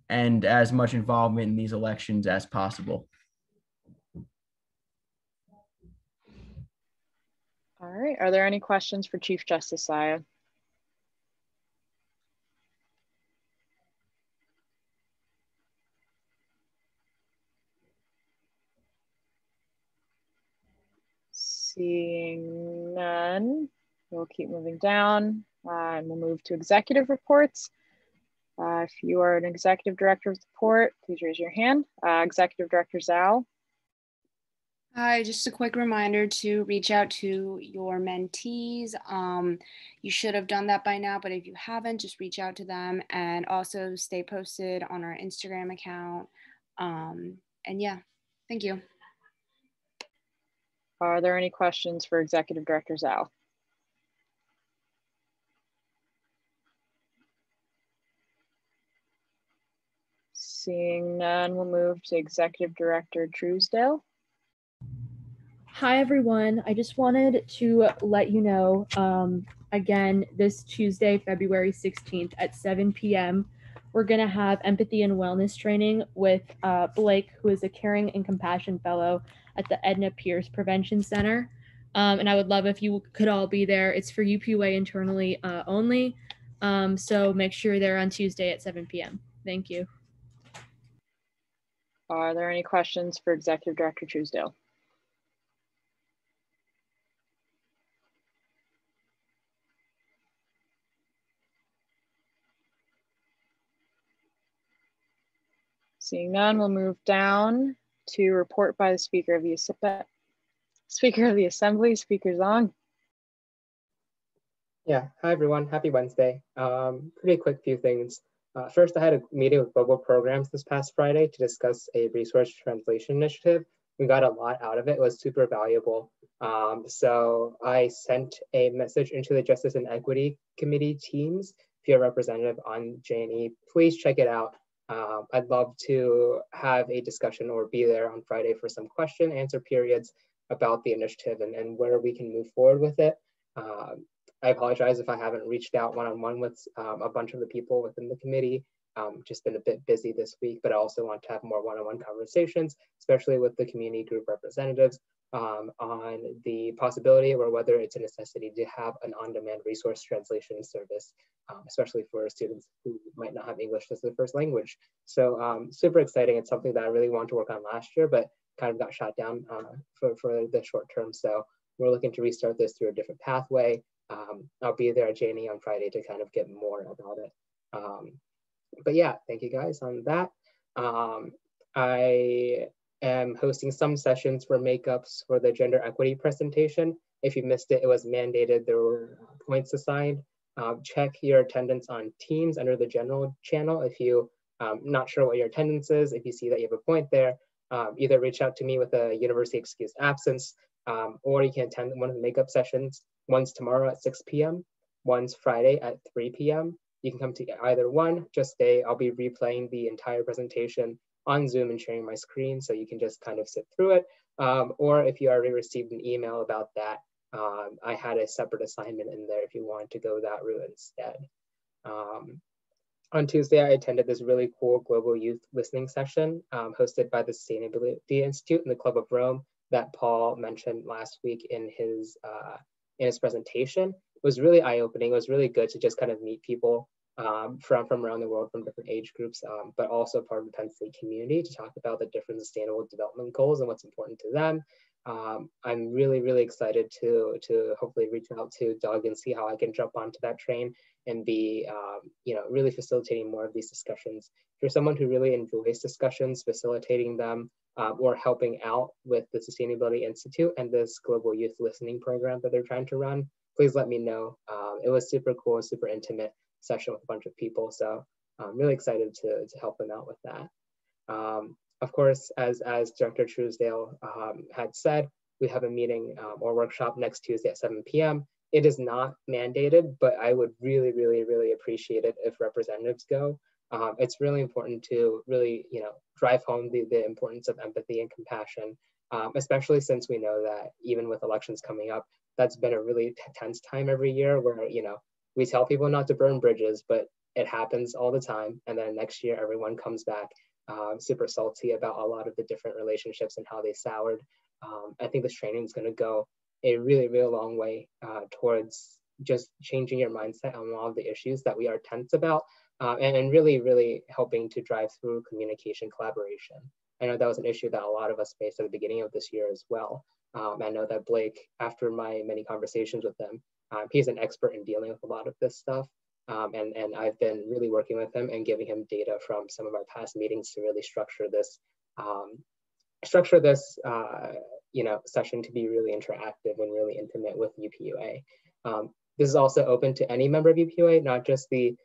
and as much involvement in these elections as possible. All right, are there any questions for Chief Justice Saya? Seeing none, we'll keep moving down and we'll move to executive reports. If you are an executive director of the port, please raise your hand. Executive Director Zhao. Hi, just a quick reminder to reach out to your mentees. You should have done that by now, but if you haven't, just reach out to them, and also stay posted on our Instagram account. And yeah, thank you. Are there any questions for Executive Director Zhao? Seeing none, we'll move to Executive Director Truesdale. Hi, everyone. I just wanted to let you know, again, this Tuesday, February 16th at 7 p.m., we're going to have empathy and wellness training with Blake, who is a Caring and Compassion Fellow at the Edna Pierce Prevention Center. And I would love if you could all be there. It's for UPUA internally only. So make sure you're there on Tuesday at 7 p.m. Thank you. Are there any questions for Executive Director Truesdale? Seeing none, we'll move down to report by the Speaker of the Assembly, Speaker Zong. Yeah, hi everyone, happy Wednesday. Pretty quick few things. First, I had a meeting with Global Programs this past Friday to discuss a resource translation initiative. We got a lot out of it. It was super valuable. So I sent a message into the Justice and Equity Committee teams. If you're a representative on J&E, please check it out. I'd love to have a discussion or be there on Friday for some question answer periods about the initiative and where we can move forward with it. I apologize if I haven't reached out one-on-one with a bunch of the people within the committee. Just been a bit busy this week, but I also want to have more one-on-one conversations, especially with the community group representatives on the possibility or whether it's a necessity to have an on-demand resource translation service, especially for students who might not have English as their first language. So super exciting. It's something that I really wanted to work on last year, but kind of got shot down for the short term. So we're looking to restart this through a different pathway. I'll be there at J&E on Friday to kind of get more about it. But yeah, thank you guys on that. I am hosting some sessions for makeups for the gender equity presentation. If you missed it, it was mandated. There were points assigned. Check your attendance on Teams under the general channel. If you not sure what your attendance is, if you see that you have a point there, either reach out to me with a university excused absence, or you can attend one of the makeup sessions. One's tomorrow at 6 p.m., one's Friday at 3 p.m. You can come to either one, just stay. I'll be replaying the entire presentation on Zoom and sharing my screen, so you can just kind of sit through it. Or if you already received an email about that, I had a separate assignment in there if you wanted to go that route instead. On Tuesday, I attended this really cool global youth listening session hosted by the Sustainability Institute and the Club of Rome that Paul mentioned last week in his presentation. It was really eye-opening. It was really good to just kind of meet people from around the world, from different age groups, but also part of the Penn State community, to talk about the different sustainable development goals and what's important to them. I'm really, really excited to hopefully reach out to Doug and see how I can jump onto that train and be, really facilitating more of these discussions. If you're someone who really enjoys discussions, facilitating them, or helping out with the Sustainability Institute and this global youth listening program that they're trying to run, please let me know. It was super cool, super intimate session with a bunch of people. So I'm really excited to help them out with that. Of course, as Director Truesdale had said, we have a meeting or workshop next Tuesday at 7 p.m. It is not mandated, but I would really, really, really appreciate it if representatives go. It's really important to really, drive home the importance of empathy and compassion, especially since we know that even with elections coming up, that's been a really tense time every year where, we tell people not to burn bridges, but it happens all the time. And then next year, everyone comes back super salty about a lot of the different relationships and how they soured. I think this training is going to go a really, really long way towards just changing your mindset on a lot of the issues that we are tense about, and really, really helping to drive through communication collaboration. I know that was an issue that a lot of us faced at the beginning of this year as well. I know that Blake, after my many conversations with him, he's an expert in dealing with a lot of this stuff. And I've been really working with him and giving him data from some of our past meetings to really structure this session to be really interactive and really intimate with UPUA. This is also open to any member of UPUA, not just the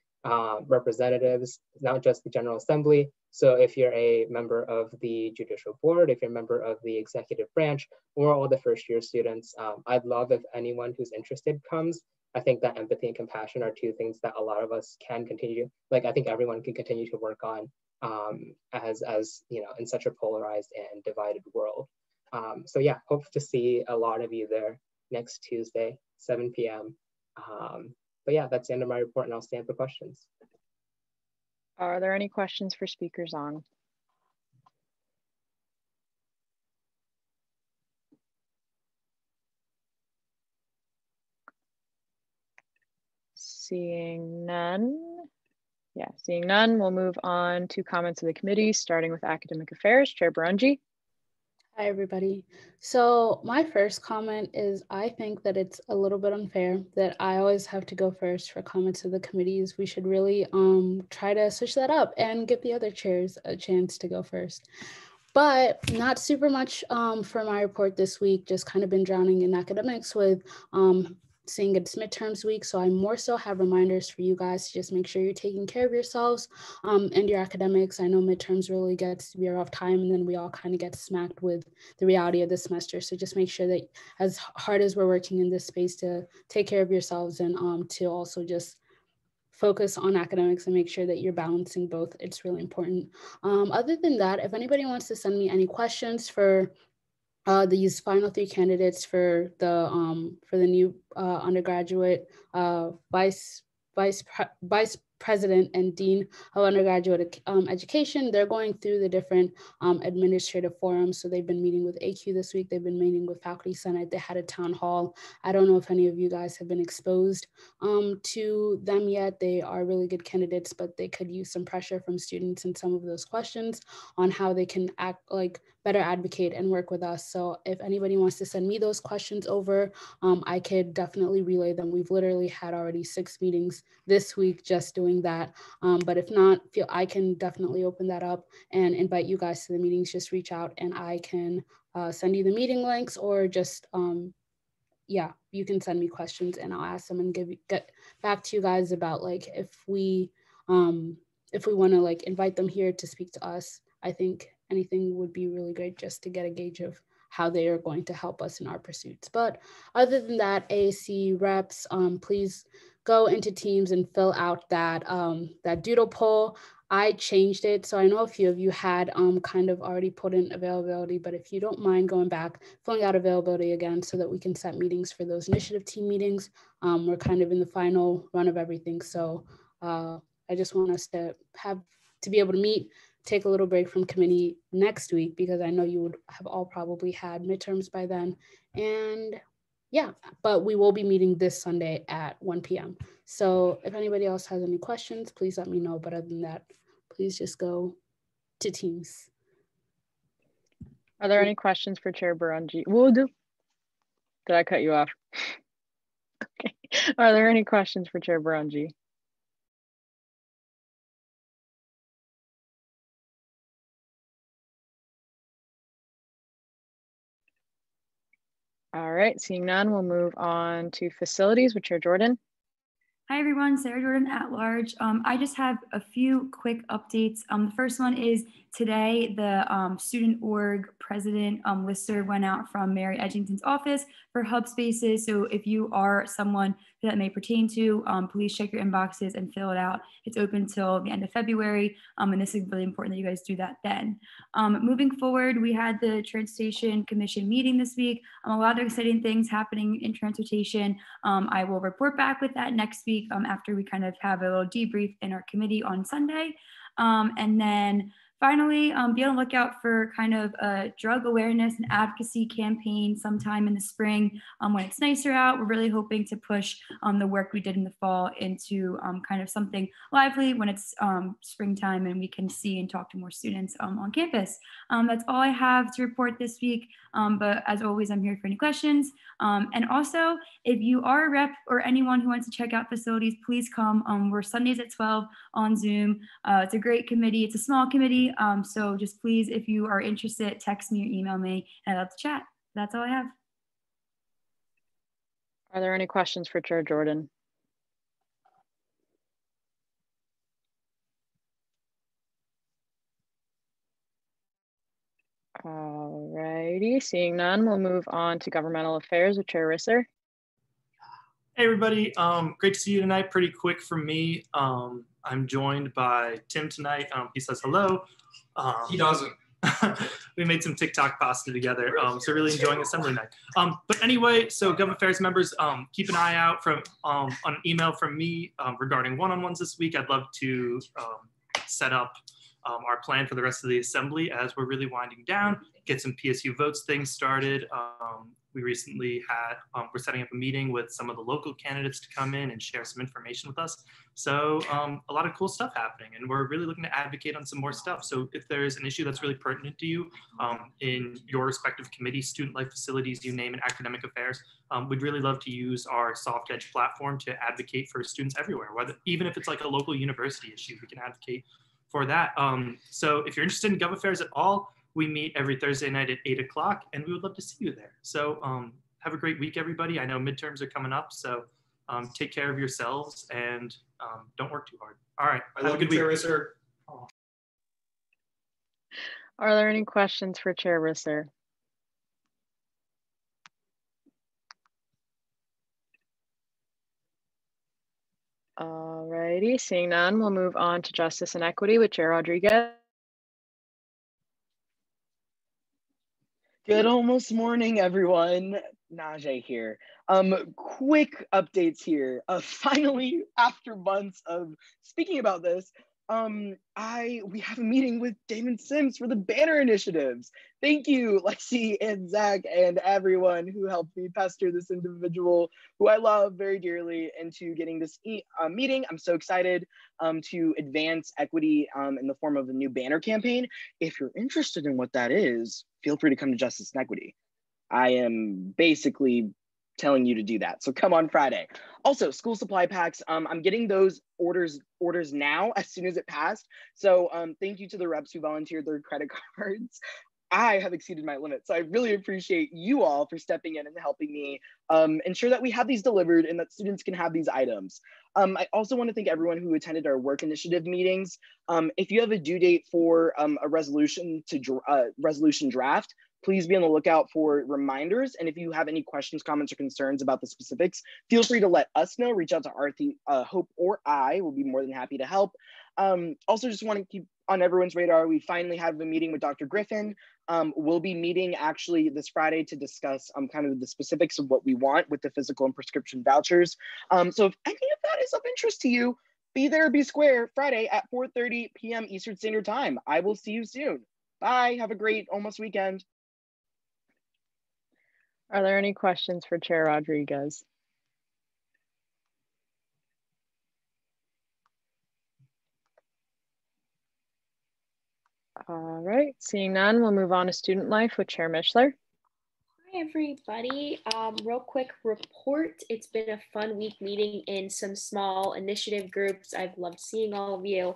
representatives, not just the General Assembly. So if you're a member of the Judicial Board, if you're a member of the Executive Branch, or all the first-year students, I'd love if anyone who's interested comes. I think that empathy and compassion are two things that a lot of us can continue, I think everyone can continue to work on as in such a polarized and divided world. So yeah, hope to see a lot of you there next Tuesday, 7 p.m. But yeah, that's the end of my report, and I'll stand for questions. Are there any questions for speakers on? Seeing none. Yeah, seeing none, we'll move on to comments of the committee, starting with Academic Affairs, Chair Barunji. Hi, everybody. So my first comment is I think that it's a little bit unfair that I always have to go first for comments of the committees. We should really try to switch that up and give the other chairs a chance to go first. But not super much for my report this week, just kind of been drowning in academics with seeing it's midterms week. So I more so have reminders for you guys to just make sure you're taking care of yourselves and your academics. I know midterms really gets to be a rough time, and then we all kind of get smacked with the reality of the semester. So just make sure that as hard as we're working in this space, to take care of yourselves and to also just focus on academics and make sure that you're balancing both. It's really important. Other than that, if anybody wants to send me any questions for these final three candidates for the new undergraduate vice president and dean of undergraduate education, they're going through the different administrative forums. So they've been meeting with AQ this week. They've been meeting with Faculty Senate. They had a town hall. I don't know if any of you guys have been exposed to them yet. They are really good candidates, but they could use some pressure from students in some of those questions on how they can better advocate and work with us. So if anybody wants to send me those questions over, I could definitely relay them. We've literally had already 6 meetings this week just doing that. But if not, I can definitely open that up and invite you guys to the meetings. Just reach out and I can send you the meeting links, or just, yeah, you can send me questions and I'll ask them and get back to you guys about if we want to invite them here to speak to us. I think anything would be really great just to get a gauge of how they are going to help us in our pursuits. But other than that, AAC reps, please go into Teams and fill out that doodle poll. I changed it, so I know a few of you had kind of already put in availability, but if you don't mind going back, filling out availability again so that we can set meetings for those initiative team meetings. We're kind of in the final run of everything, so I just want us to be able to meet, take a little break from committee next week, because I know you would have all probably had midterms by then. And yeah, but we will be meeting this Sunday at 1 p.m. So if anybody else has any questions, please let me know. But other than that, please just go to Teams. Are there any questions for Chair Buranji? Did I cut you off? Okay. Are there any questions for Chair Buranji? All right, seeing none, we'll move on to facilities with Chair Jordan. Hi everyone, Sarah Jordan at large. I just have a few quick updates. The first one is today the student org president listserv went out from Mary Edgington's office for hub spaces. So if you are someone that may pertain to, please check your inboxes and fill it out. It's open till the end of February, and this is really important that you guys do that then. Moving forward, we had the Transportation Commission meeting this week. A lot of exciting things happening in transportation. I will report back with that next week after we kind of have a little debrief in our committee on Sunday. And then finally, be on the lookout for kind of a drug awareness and advocacy campaign sometime in the spring when it's nicer out. We're really hoping to push the work we did in the fall into kind of something lively when it's springtime and we can see and talk to more students on campus. That's all I have to report this week. But as always, I'm here for any questions. And also, if you are a rep or anyone who wants to check out facilities, please come. We're Sundays at 12 on Zoom. It's a great committee. It's a small committee. So just please, if you are interested, text me or email me and I'd love to chat. That's all I have. Are there any questions for Chair Jordan? All righty, seeing none, we'll move on to governmental affairs with Chair Risser. Hey everybody, great to see you tonight. Pretty quick from me. I'm joined by Tim tonight. He says hello. He doesn't. We made some TikTok pasta together, so really enjoying assembly night. But anyway, so Gov Affairs members, keep an eye out from on an email from me regarding one-on-ones this week. I'd love to set up our plan for the rest of the assembly as we're really winding down, get some PSU votes things started. We recently had, we're setting up a meeting with some of the local candidates to come in and share some information with us. So a lot of cool stuff happening, and we're really looking to advocate on some more stuff. So if there's an issue that's really pertinent to you in your respective committee, student life facilities, you name it, academic affairs, we'd really love to use our Soft Edge platform to advocate for students everywhere, whether even if it's like a local university issue, we can advocate for that. So if you're interested in Gov Affairs at all, we meet every Thursday night at 8 o'clock, and we would love to see you there. So have a great week, everybody. I know midterms are coming up, so take care of yourselves and don't work too hard. All right, have a good week. Risser. Are there any questions for Chair Risser? All righty, seeing none, we'll move on to Justice and Equity with Chair Rodriguez. Good almost morning, everyone. Najee here. Quick updates here. Finally, after months of speaking about this, we have a meeting with Damon Sims for the banner initiatives. Thank you, Lexi and Zach and everyone who helped me pester this individual who I love very dearly into getting this meeting. I'm so excited to advance equity in the form of a new banner campaign. If you're interested in what that is, feel free to come to Justice and Equity. I am basically telling you to do that. So come on Friday. Also, school supply packs. I'm getting those orders now as soon as it passed. So thank you to the reps who volunteered their credit cards. I have exceeded my limit. So I really appreciate you all for stepping in and helping me ensure that we have these delivered and that students can have these items. I also want to thank everyone who attended our work initiative meetings. If you have a due date for a resolution draft, please be on the lookout for reminders. And if you have any questions, comments, or concerns about the specifics, feel free to let us know. Reach out to Arthi, Hope, or I will be more than happy to help. Also, just want to keep on everyone's radar, we finally have a meeting with Dr. Griffin. We'll be meeting actually this Friday to discuss kind of the specifics of what we want with the physical and prescription vouchers. So if any of that is of interest to you, Be there, be square, Friday at 4:30 p.m. Eastern Standard Time. I will see you soon. Bye. Have a great almost weekend. Are there any questions for Chair Rodriguez? All right, seeing none, we'll move on to student life with Chair Mishler. Hi, everybody. Real quick report. It's been a fun week meeting in some small initiative groups. I've loved seeing all of you.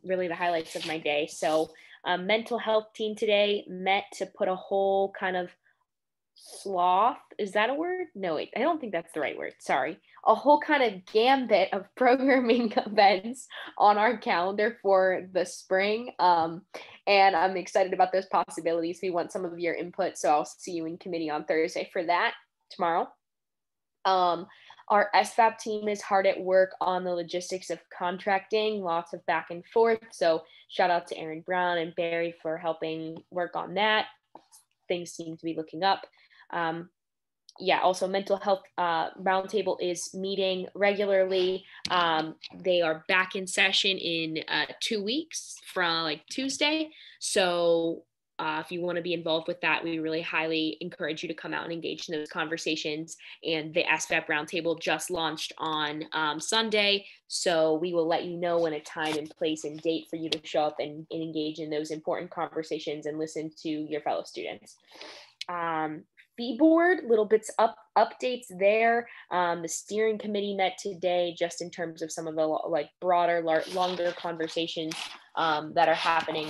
Really the highlights of my day. So mental health team today met to put a whole kind of sloth, is that a word? No, wait, I don't think that's the right word. Sorry. A whole kind of gambit of programming events on our calendar for the spring. And I'm excited about those possibilities. We want some of your input. So I'll see you in committee on Thursday for that tomorrow. Our SFAP team is hard at work on the logistics of contracting, lots of back and forth. So shout out to Aaron Brown and Barry for helping work on that. Things seem to be looking up. Yeah, also mental health roundtable is meeting regularly. They are back in session in 2 weeks from like Tuesday. So if you want to be involved with that, we really highly encourage you to come out and engage in those conversations. And the SFAP roundtable just launched on Sunday. So we will let you know when a time and place and date for you to show up and engage in those important conversations and listen to your fellow students. Fee board, little bits updates there. The steering committee met today just in terms of some of the like broader, longer conversations that are happening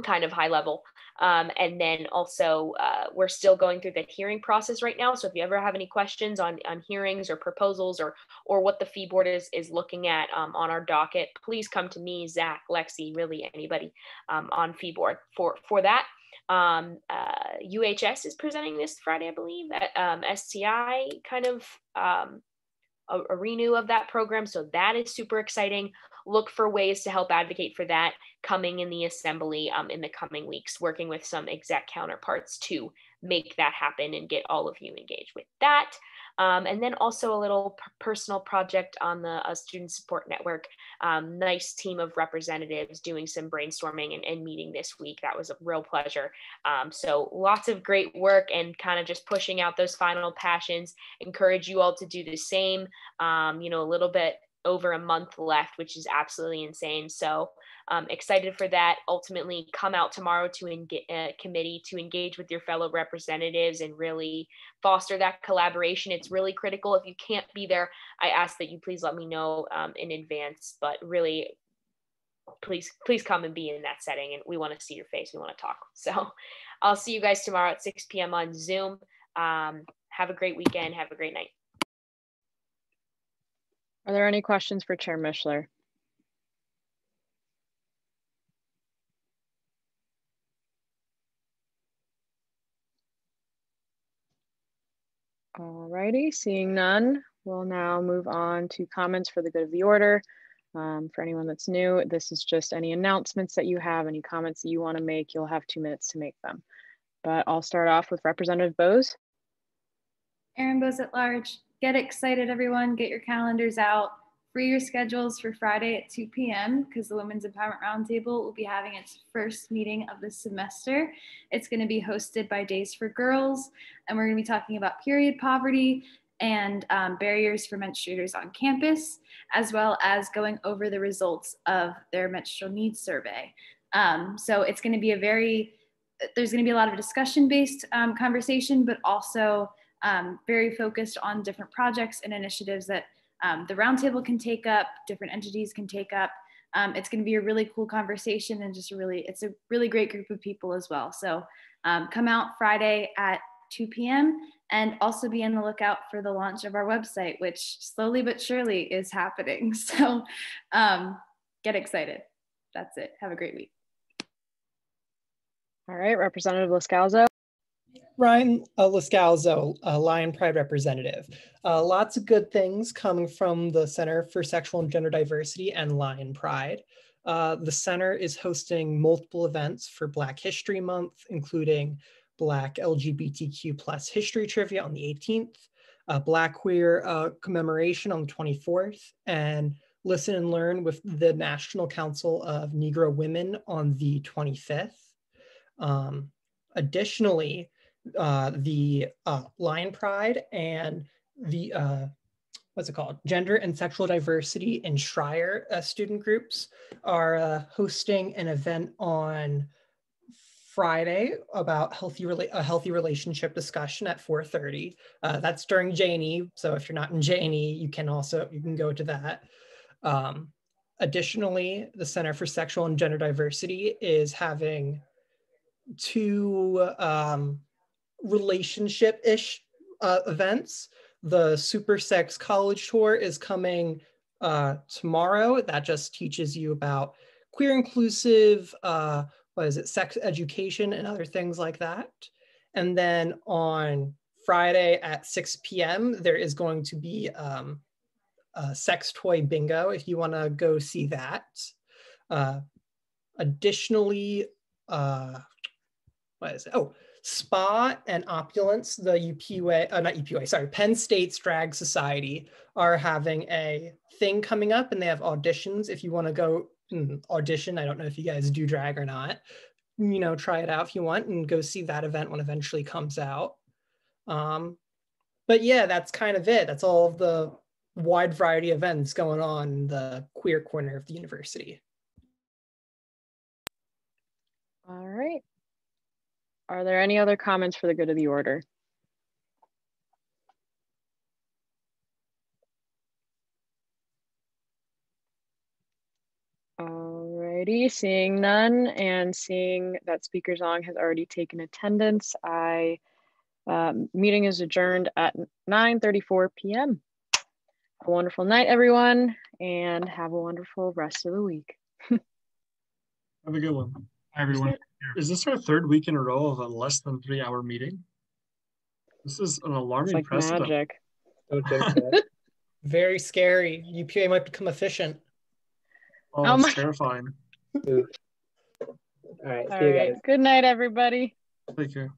kind of high level. And then also we're still going through the hearing process right now. So if you ever have any questions on hearings or proposals or what the fee board is looking at on our docket, please come to me, Zach, Lexi, really anybody on fee board for that. UHS is presenting this Friday, I believe, at STI kind of a renew of that program. So that is super exciting. Look for ways to help advocate for that coming in the assembly in the coming weeks, working with some exec counterparts to make that happen and get all of you engaged with that. And then also a little personal project on the student support network. Nice team of representatives doing some brainstorming and meeting this week. That was a real pleasure. So lots of great work and kind of just pushing out those final passions. Encourage you all to do the same. You know, a little bit over a month left, which is absolutely insane. So excited for that. Ultimately, come out tomorrow to committee to engage with your fellow representatives and really foster that collaboration. It's really critical. If you can't be there, I ask that you please let me know in advance, but really please come and be in that setting. And we want to see your face. We want to talk. So I'll see you guys tomorrow at 6 p.m. on Zoom. Have a great weekend. Have a great night. Are there any questions for Chair Mishler? Alrighty, seeing none, we'll now move on to comments for the good of the order. For anyone that's new, this is just any announcements that you have, any comments that you want to make, you'll have 2 minutes to make them. But I'll start off with Representative Bose. Erin Bose at large. Get excited, everyone. Get your calendars out. Free your schedules for Friday at 2 p.m. because the Women's Empowerment Roundtable will be having its first meeting of the semester. It's going to be hosted by Days for Girls, and we're going to be talking about period poverty and barriers for menstruators on campus, as well as going over the results of their menstrual needs survey. So it's going to be there's going to be a lot of discussion-based conversation, but also very focused on different projects and initiatives that the roundtable can take up, different entities can take up. It's going to be a really cool conversation and just it's a really great group of people as well. So come out Friday at 2 p.m. and also be on the lookout for the launch of our website, which slowly but surely is happening. So get excited. That's it. Have a great week. All right, Representative Lascalzo. Ryan Lascalzo, Lion Pride representative. Lots of good things coming from the Center for Sexual and Gender Diversity and Lion Pride. The center is hosting multiple events for Black History Month, including Black LGBTQ+ History Trivia on the 18th, Black Queer Commemoration on the 24th, and Listen and Learn with the National Council of Negro Women on the 25th. Additionally, the Lion Pride and the, what's it called? Gender and Sexual Diversity in Schreier student groups are hosting an event on Friday about a healthy relationship discussion at 4:30. That's during J&E, so if you're not in J&E, you can go to that. Additionally, the Center for Sexual and Gender Diversity is having 2 relationship-ish events. The Super Sex College Tour is coming tomorrow. That just teaches you about queer inclusive, sex education and other things like that. And then on Friday at 6 p.m., there is going to be a sex toy bingo if you want to go see that. Additionally, SPA and Opulence, the Penn State's Drag Society are having a thing coming up, and they have auditions if you want to go audition. I don't know if you guys do drag or not. Try it out if you want and go see that event when it eventually comes out. But yeah, that's kind of it. That's all of the wide variety of events going on in the queer corner of the university. All right. Are there any other comments for the good of the order? Alrighty, seeing none and seeing that Speaker Zong has already taken attendance, meeting is adjourned at 9:34 p.m. Have a wonderful night, everyone, and have a wonderful rest of the week. Have a good one. Hi, everyone. Is this our 3rd week in a row of a less than 3-hour meeting? This is an alarming precedent. Magic. Very scary. UPUA might become efficient. Oh, it's terrifying. All right, All right. Good night, everybody. Take care.